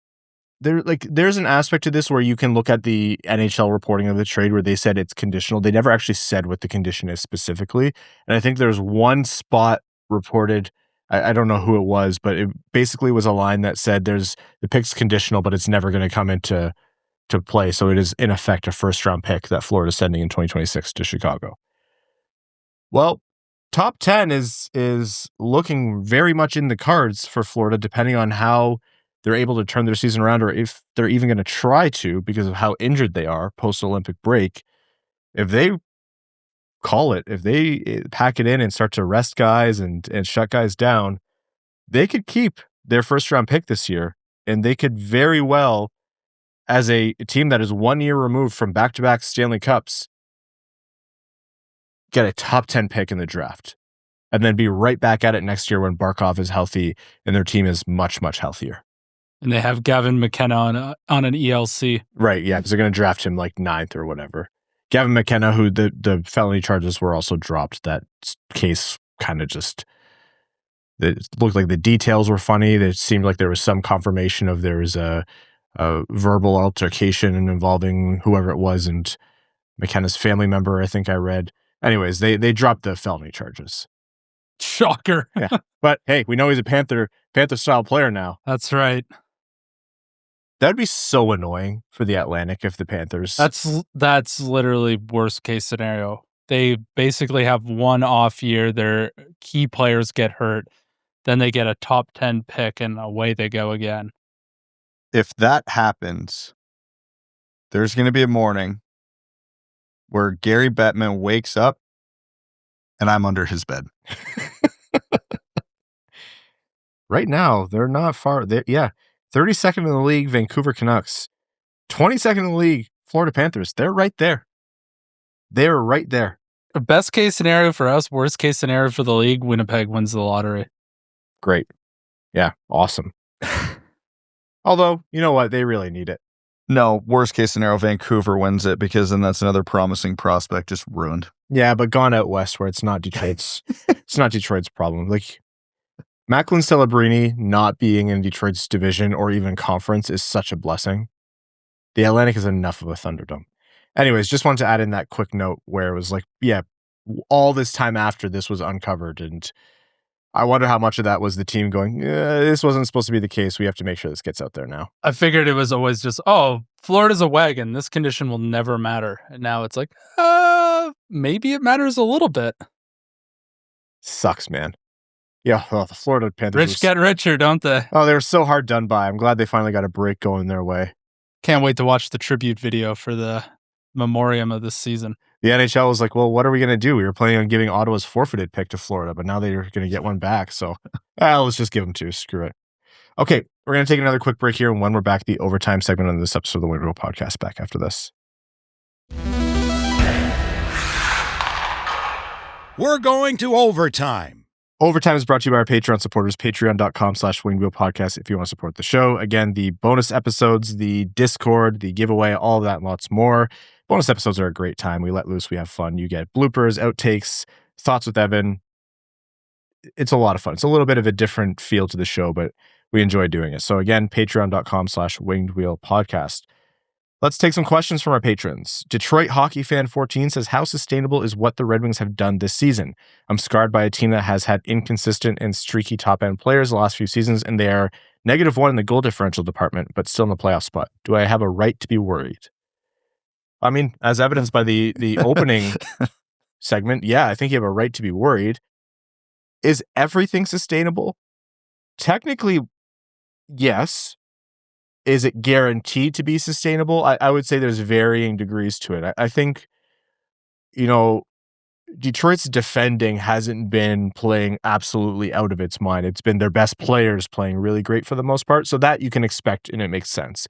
there's an aspect to this where you can look at the NHL reporting of the trade where they said it's conditional. They never actually said what the condition is specifically. And I think there's one spot reported, I don't know who it was, but it basically was a line that said the pick's conditional, but it's never going to come into play. So it is in effect a first round pick that Florida's sending in 2026 to Chicago. Well, top 10 is looking very much in the cards for Florida, depending on how they're able to turn their season around, or if they're even going to try to, because of how injured they are post-Olympic break. If they call it, if they pack it in and start to rest guys and shut guys down, they could keep their first-round pick this year, and they could very well, as a team that is 1 year removed from back-to-back Stanley Cups, get a top 10 pick in the draft and then be right back at it next year when Barkov is healthy and their team is much, much healthier. And they have Gavin McKenna on an ELC. Right, yeah, because they're going to draft him like 9th or whatever. Gavin McKenna, who the felony charges were also dropped. That case kind of just, it looked like the details were funny. It seemed like there was some confirmation of there was a verbal altercation involving whoever it was and McKenna's family member, I think I read. Anyways, they dropped the felony charges. Shocker. Yeah. But hey, we know he's a Panther-style player now. That's right. That'd be so annoying for the Atlantic if the Panthers... That's literally worst case scenario. They basically have one off year. Their key players get hurt. Then they get a top 10 pick and away they go again. If that happens, there's going to be a morning where Gary Bettman wakes up and I'm under his bed. Right now, they're not far. 32nd in the league, Vancouver Canucks. 22nd in the league, Florida Panthers. They're right there. They're right there. Best case scenario for us, worst case scenario for the league, Winnipeg wins the lottery. Great. Yeah, awesome. Although, you know what? They really need it. No, worst case scenario, Vancouver wins it, because then that's another promising prospect just ruined. Yeah, but gone out west where it's not Detroit's it's not Detroit's problem. Like, Macklin Celebrini not being in Detroit's division or even conference is such a blessing. The Atlantic is enough of a Thunderdome. Anyways, just wanted to add in that quick note where it was like, yeah, all this time after this was uncovered and I wonder how much of that was the team going, this wasn't supposed to be the case. We have to make sure this gets out there now. I figured it was always just, Florida's a wagon. This condition will never matter. And now it's like, maybe it matters a little bit. Sucks, man. Yeah, the Florida Panthers. Rich get richer, don't they? Oh, they were so hard done by. I'm glad they finally got a break going their way. Can't wait to watch the tribute video for the memoriam of this season. The NHL was like, well, what are we going to do? We were planning on giving Ottawa's forfeited pick to Florida, but now they're going to get one back. So let's just give them two. Screw it. Okay, we're going to take another quick break here. And when we're back, the overtime segment of this episode of the Windwheel Podcast back after this. We're going to overtime. Overtime is brought to you by our Patreon supporters, patreon.com/Wingwheel Podcast if you want to support the show. Again, the bonus episodes, the Discord, the giveaway, all of that and lots more. Bonus episodes are a great time. We let loose, we have fun. You get bloopers, outtakes, thoughts with Evan. It's a lot of fun. It's a little bit of a different feel to the show, but we enjoy doing it. So again, patreon.com/Winged Podcast. Let's take some questions from our patrons. Detroit Hockey Fan 14 says, how sustainable is what the Red Wings have done this season? I'm scarred by a team that has had inconsistent and streaky top-end players the last few seasons, and they are -1 in the goal differential department, but still in the playoff spot. Do I have a right to be worried? I mean, as evidenced by the opening segment, yeah, I think you have a right to be worried. Is everything sustainable? Technically, yes. Is it guaranteed to be sustainable? I would say there's varying degrees to it. I think, Detroit's defending hasn't been playing absolutely out of its mind. It's been their best players playing really great for the most part. So that you can expect, and it makes sense.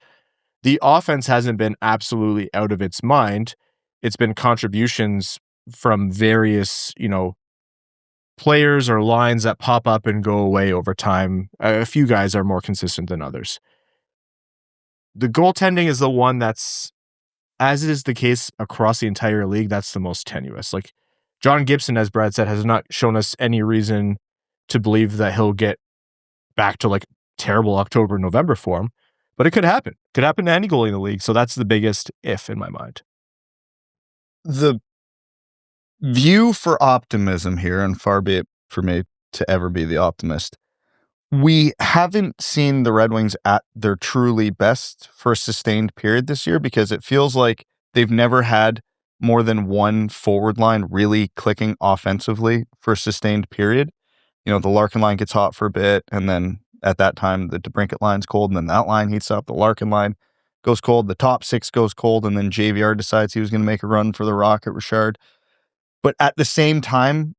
The offense hasn't been absolutely out of its mind. It's been contributions from various, players or lines that pop up and go away over time. A few guys are more consistent than others. The goaltending is the one that's, as is the case across the entire league, that's the most tenuous. Like John Gibson, as Brad said, has not shown us any reason to believe that he'll get back to like terrible October, November form, but it could happen. Could happen to any goalie in the league. So that's the biggest if in my mind. The view for optimism here, and far be it for me to ever be the optimist, we haven't seen the Red Wings at their truly best for a sustained period this year because it feels like they've never had more than one forward line really clicking offensively for a sustained period. The Larkin line gets hot for a bit, and then at that time, the DeBrincat line's cold, and then that line heats up. The Larkin line goes cold. The top six goes cold, and then JVR decides he was going to make a run for the Rocket Richard. But at the same time,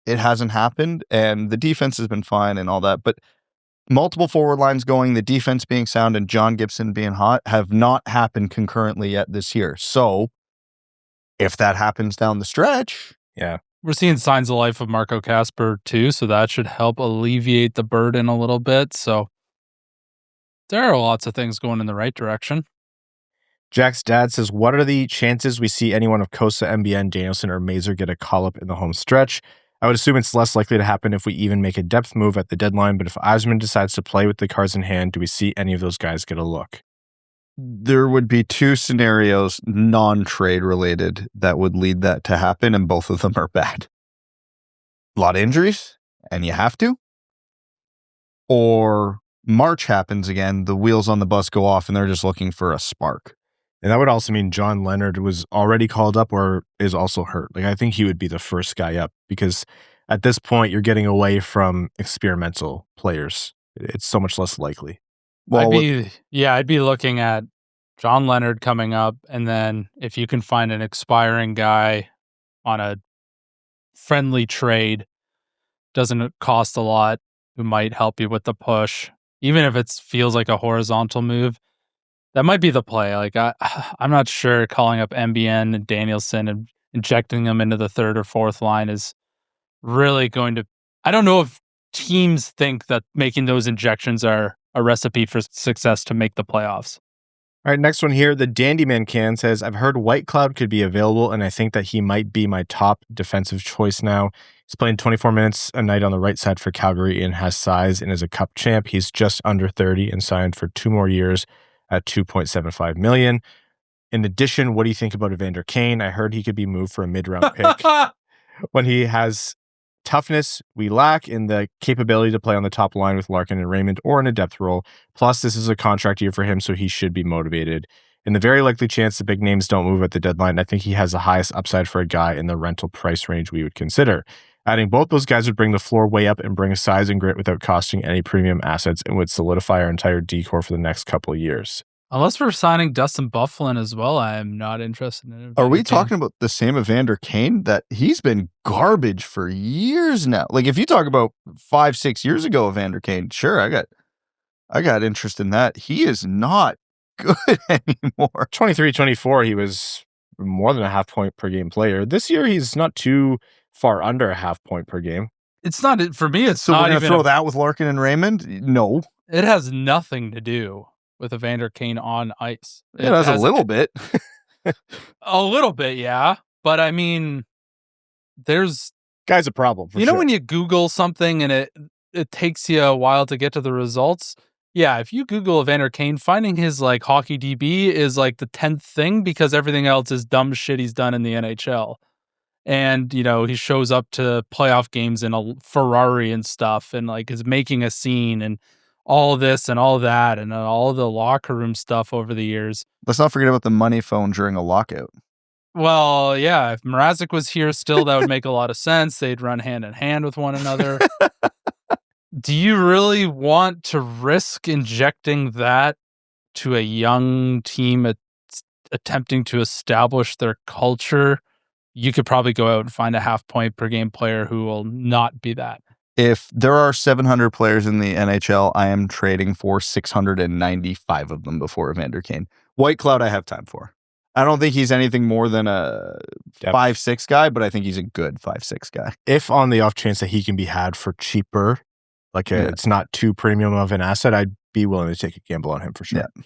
it hasn't happened, and the defense has been fine and all that. But multiple forward lines going, the defense being sound, and John Gibson being hot have not happened concurrently yet this year. So if that happens down the stretch, yeah. We're seeing signs of life of Marco Kasper too, so that should help alleviate the burden a little bit. So there are lots of things going in the right direction. Jack's dad says, what are the chances we see anyone of Costa, MBN, Danielson, or Mazer get a call-up in the home stretch? I would assume it's less likely to happen if we even make a depth move at the deadline, but if Yzerman decides to play with the cards in hand, do we see any of those guys get a look? There would be two scenarios, non-trade related, that would lead that to happen, and both of them are bad. A lot of injuries, and you have to. Or March happens again, the wheels on the bus go off, and they're just looking for a spark. And that would also mean John Leonard was already called up or is also hurt. Like I think he would be the first guy up because at this point you're getting away from experimental players. It's so much less likely. Well, I'd be looking at John Leonard coming up, and then if you can find an expiring guy on a friendly trade, doesn't cost a lot, who might help you with the push, even if it feels like a horizontal move, that might be the play. Like I'm not sure calling up MBN and Danielson and injecting them into the third or fourth line is really going to. I don't know if teams think that making those injections are a recipe for success to make the playoffs. All right, next one here. The Dandyman Can says, I've heard White Cloud could be available, and I think that he might be my top defensive choice now. He's playing 24 minutes a night on the right side for Calgary and has size and is a cup champ. He's just under 30 and signed for 2 more years at $2.75 million. In addition, what do you think about Evander Kane? I heard he could be moved for a mid-round pick when he has toughness we lack in the capability to play on the top line with Larkin and Raymond or in a depth role. Plus, this is a contract year for him, so he should be motivated. In the very likely chance the big names don't move at the deadline, I think he has the highest upside for a guy in the rental price range we would consider. Adding both those guys would bring the floor way up and bring size and grit without costing any premium assets and would solidify our entire decor for the next couple of years. Unless we're signing Dustin Byfuglien as well, I am not interested in it. Are we talking about the same Evander Kane? That he's been garbage for years now. Like if you talk about 5-6 years ago, Evander Kane, sure, I got interest in that. He is not good anymore. 23-24, he was more than a half point per game player. This year, he's not too far under a half point per game. It's not, for me, it's So not we're going to even throw that with Larkin and Raymond? No. It has nothing to do with Evander Kane on ice. It has a little bit. A little bit, yeah. But I mean, there's... Guy's a problem, for You know sure. when you Google something and it takes you a while to get to the results? Yeah, if you Google Evander Kane, finding his like hockey DB is like the 10th thing because everything else is dumb shit he's done in the NHL. And, you know, he shows up to playoff games in a Ferrari and stuff and like is making a scene and all this and all that and all the locker room stuff over the years. Let's not forget about the money phone during a lockout. Well, yeah, if Mrazek was here still, that would make a lot of sense. They'd run hand in hand with one another. Do you really want to risk injecting that to a young team attempting to establish their culture? You could probably go out and find a half point per game player who will not be that. If there are 700 players in the NHL, I am trading for 695 of them before Evander Kane. White Cloud, I have time for. I don't think he's anything more than a 5'6" guy, but I think he's a good 5'6" guy. If on the off chance that he can be had for cheaper, it's not too premium of an asset, I'd be willing to take a gamble on him for sure. Yeah.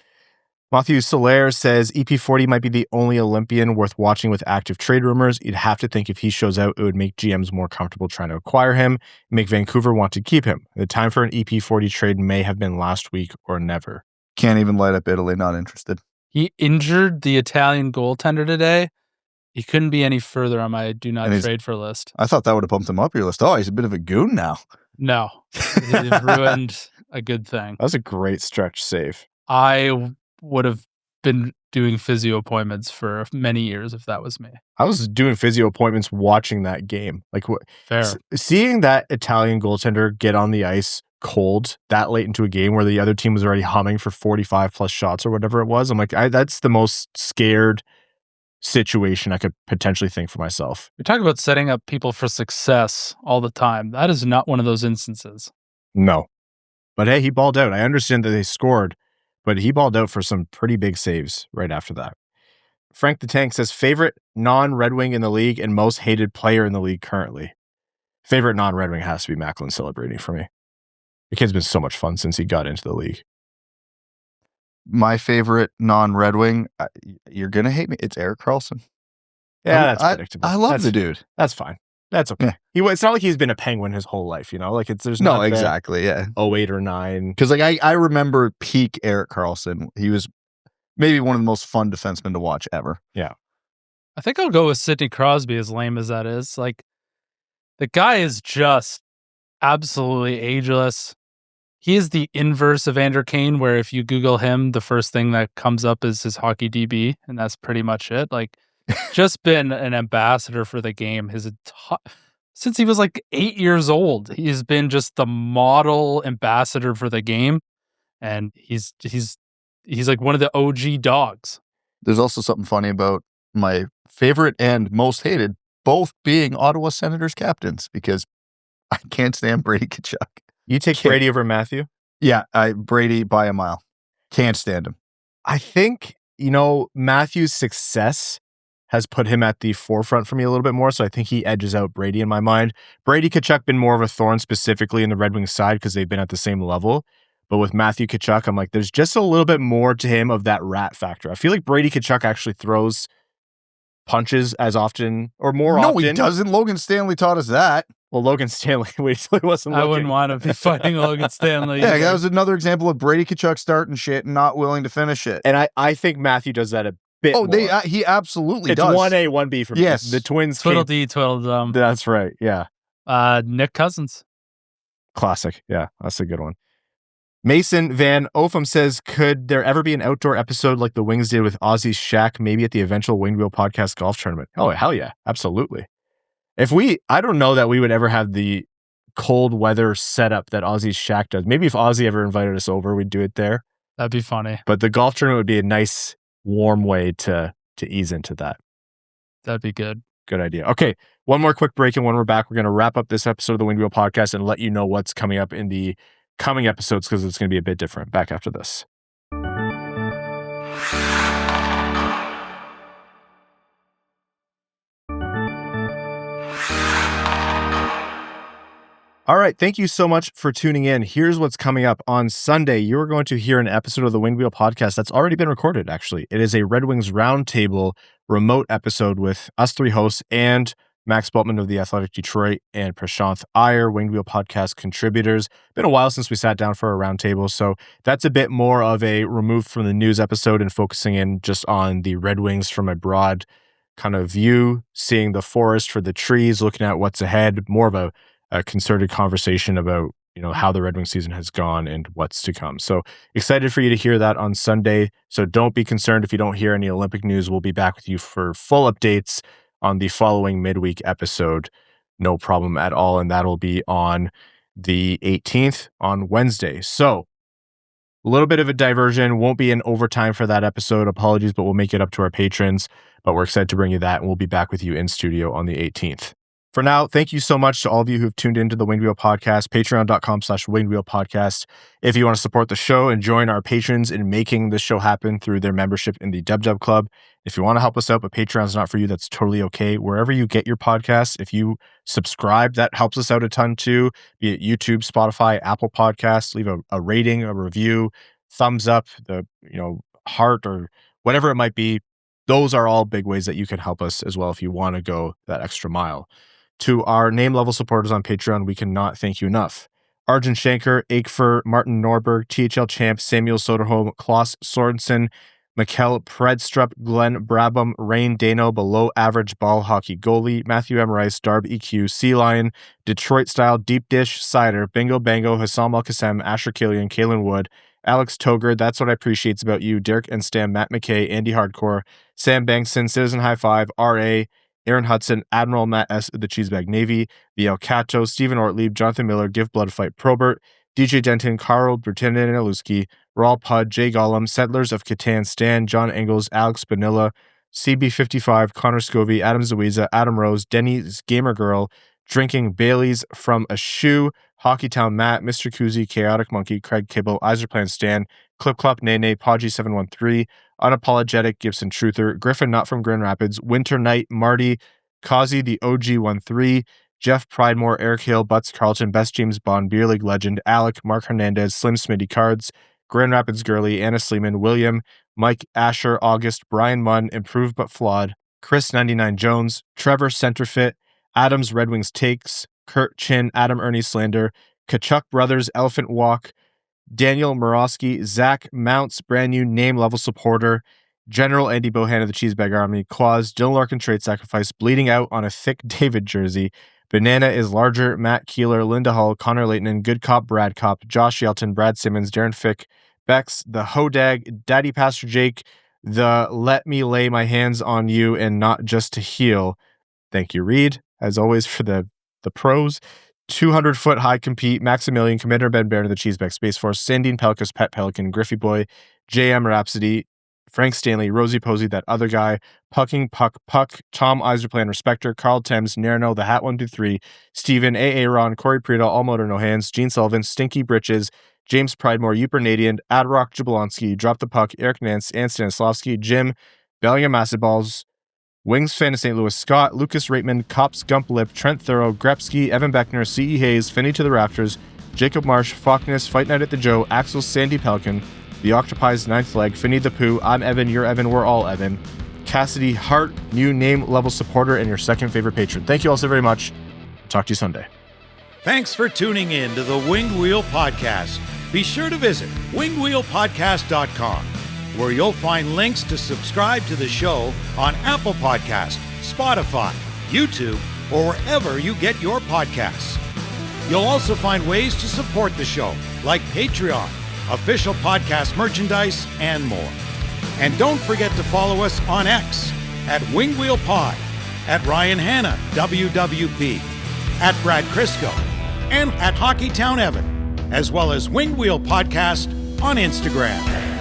Matthew Soler says EP40 might be the only Olympian worth watching with active trade rumors. You'd have to think if he shows out, it would make GMs more comfortable trying to acquire him, make Vancouver want to keep him. The time for an EP40 trade may have been last week or never. Can't even light up Italy, not interested. He injured the Italian goaltender today. He couldn't be any further on my do not trade for list. I thought that would have bumped him up your list. Oh, he's a bit of a goon now. No, he ruined a good thing. That was a great stretch save. I would have been doing physio appointments for many years if that was me. I was doing physio appointments watching that game. Fair. Seeing that Italian goaltender get on the ice cold that late into a game where the other team was already humming for 45 plus shots or whatever it was. I'm like, that's the most scared situation I could potentially think for myself. We talk about setting up people for success all the time. That is not one of those instances. No. But hey, he balled out. I understand that they scored, but he balled out for some pretty big saves right after that. Frank the Tank says, favorite non-Red Wing in the league and most hated player in the league currently. Favorite non-Red Wing has to be Macklin Celebrating for me. The kid's been so much fun since he got into the league. My favorite non-Red Wing, you're going to hate me, it's Erik Karlsson. Yeah, that's predictable. I love the dude. That's fine. That's okay. Yeah. It's not like he's been a Penguin his whole life, you know? Like there's no, not exactly, yeah. 08 or 9. Because I remember peak Erik Karlsson. He was maybe one of the most fun defensemen to watch ever. Yeah. I think I'll go with Sidney Crosby, as lame as that is. Like, the guy is just absolutely ageless. He is the inverse of Evander Kane, where if you Google him, the first thing that comes up is his hockey DB, and that's pretty much it. Like, just been an ambassador for the game since he was like 8 years old. He's been just the model ambassador for the game, and he's like one of the OG dogs. There's also something funny about my favorite and most hated both being Ottawa Senators captains, because I can't stand Brady Tkachuk. You take Brady over Matthew? Yeah, Brady by a mile. Can't stand him. I think, Matthew's success has put him at the forefront for me a little bit more, so I think he edges out Brady in my mind. Brady Tkachuk been more of a thorn specifically in the Red Wings side because they've been at the same level. But with Matthew Tkachuk, I'm like, there's just a little bit more to him of that rat factor. I feel like Brady Tkachuk actually throws punches as often or more often. No, he doesn't. Logan Stanley taught us that. Well, Logan Stanley, wait till he wasn't looking. I wouldn't want to be fighting Logan Stanley. Yeah, that was another example of Brady Tkachuk starting shit and not willing to finish it. And I think Matthew does that a bit more. He absolutely it's does. It's 1A, 1B for me. Yes. The Twins Twiddle-dee, twiddle-dum. That's right, yeah. Nick Cousins. Classic. Yeah, that's a good one. Mason Van Opham says, could there ever be an outdoor episode like the Wings did with Ozzy's Shack, maybe at the eventual Winged Podcast golf tournament? Oh, hell yeah. Absolutely. I don't know that we would ever have the cold weather setup that Ozzy's Shack does. Maybe if Ozzy ever invited us over, we'd do it there. That'd be funny. But the golf tournament would be a nice, warm way to ease into that. That'd be good. Good idea. Okay, one more quick break, and when we're back, we're going to wrap up this episode of the Winged Wheel Podcast and let you know what's coming up in the coming episodes, because it's going to be a bit different. Back after this. All right, thank you so much for tuning in. Here's what's coming up on Sunday. You're going to hear an episode of the Winged Wheel Podcast that's already been recorded, actually. It is a Red Wings Roundtable remote episode with us three hosts and Max Bultman of The Athletic Detroit and Prashanth Iyer, Winged Wheel Podcast contributors. Been a while since we sat down for a roundtable, so that's a bit more of a removed from the news episode and focusing in just on the Red Wings from a broad kind of view, seeing the forest for the trees, looking at what's ahead, more of a concerted conversation about, how the Red Wings season has gone and what's to come. So excited for you to hear that on Sunday. So don't be concerned if you don't hear any Olympic news. We'll be back with you for full updates on the following midweek episode. No problem at all. And that'll be on the 18th on Wednesday. So a little bit of a diversion. Won't be an overtime for that episode. Apologies, but we'll make it up to our patrons. But we're excited to bring you that, and we'll be back with you in studio on the 18th. For now, thank you so much to all of you who've tuned into the Winged Wheel Podcast, patreon.com/Winged Wheel Podcast. If you want to support the show and join our patrons in making this show happen through their membership in the Dub Dub Club, if you want to help us out, but Patreon's not for you, that's totally okay. Wherever you get your podcasts, if you subscribe, that helps us out a ton too, be it YouTube, Spotify, Apple Podcasts. Leave a rating, a review, thumbs up, the heart, or whatever it might be. Those are all big ways that you can help us as well if you want to go that extra mile. To our name level supporters on Patreon, we cannot thank you enough. Arjun Shankar, Aikfer, Martin Norberg, THL Champ, Samuel Soderholm, Klaus Sorensen, Mikkel Predstrup, Glenn Brabham, Rain Dano, Below Average Ball Hockey Goalie, Matthew M. Rice, Darb EQ, Sea Lion, Detroit Style, Deep Dish, Cider, Bingo Bango, Hassam Al Qassem, Asher Killian, Kalen Wood, Alex Toger, That's What I Appreciate About You, Derek and Stam, Matt McKay, Andy Hardcore, Sam Bankson, Citizen High Five, R.A., Aaron Hudson, Admiral Matt S. of the Cheesebag Navy, The El Cato, Stephen Ortlieb, Jonathan Miller, Give Blood a Fight, Probert, DJ Denton, Carl Bertinen Aluski, Raul Pudd, Jay Gollum, Settlers of Catan, Stan, John Engels, Alex Bonilla, CB55, Connor Scovey, Adam Zawiza, Adam Rose, Denny's Gamer Girl, Drinking Bailey's from a Shoe, Hockeytown Matt, Mr. Kuzi, Chaotic Monkey, Craig Kibble, Iserplan Stan, Clip Clop Nene, Podgy 713, Unapologetic Gibson Truther, Griffin Not from Grand Rapids, Winter Knight, Marty, Kazi the OG13, Jeff Pridemore, Eric Hill, Butts Carlton, Best James Bond, Beer League Legend, Alec, Mark Hernandez, Slim Smitty Cards, Grand Rapids Girly, Anna Sleeman, William, Mike Asher, August, Brian Munn, Improved But Flawed, Chris 99 Jones, Trevor Centerfit, Adams Red Wings Takes, Kurt Chin, Adam Ernie Slander, Kachuk Brothers, Elephant Walk, Daniel Morosky, Zach Mounts, brand new name level supporter, General Andy Bohan of the Cheesebag Army, Quaz, Dylan Larkin Trade Sacrifice, Bleeding Out on a Thick David jersey, Banana is Larger, Matt Keeler, Linda Hull, Connor Leighton, Good Cop, Brad Cop, Josh Yelton, Brad Simmons, Darren Fick, Bex, The Hodag, Daddy Pastor Jake, the Let Me Lay My Hands on You and Not Just to Heal. Thank you, Reed, as always, for the pros. 200-foot high compete, Maximilian, Commander Ben Baird of the Cheeseback Space Force, Sandin-Pellikka's Pet Pelican, Griffey Boy, JM Rhapsody, Frank Stanley, Rosie Posey, That Other Guy, Pucking Puck, Tom Iserplan, Respecter, Carl Thames, Nerno, The Hat 123, Steven, A.A. Ron, Corey Prida, All Motor No Hands, Gene Sullivan, Stinky Britches, James Pridemore, Upernadian, Adrock Jablonski, Drop the Puck, Eric Nance, Ann Stanislavski, Jim, Bellingham Acid Balls, Wings fan of St. Louis, Scott, Lucas Raymond, Cops Gump Lip, Trent Thorough, Grepsky, Evan Beckner, C.E. Hayes, Finney to the Rafters, Jacob Marsh, Falkness, Fight Night at the Joe, Axel Sandy Pelican, The Octopies, Ninth Leg, Finney the Pooh, I'm Evan, you're Evan, we're all Evan, Cassidy Hart, new name level supporter and your second favorite patron. Thank you all so very much. Talk to you Sunday. Thanks for tuning in to the Winged Wheel Podcast. Be sure to visit wingedwheelpodcast.com, where you'll find links to subscribe to the show on Apple Podcast, Spotify, YouTube, or wherever you get your podcasts. You'll also find ways to support the show, like Patreon, official podcast merchandise, and more. And don't forget to follow us on X at WingWheelPod, at Ryan Hanna, WWP, at Brad Crisco, and at Hockeytown Evan, as well as Wingwheel Podcast on Instagram.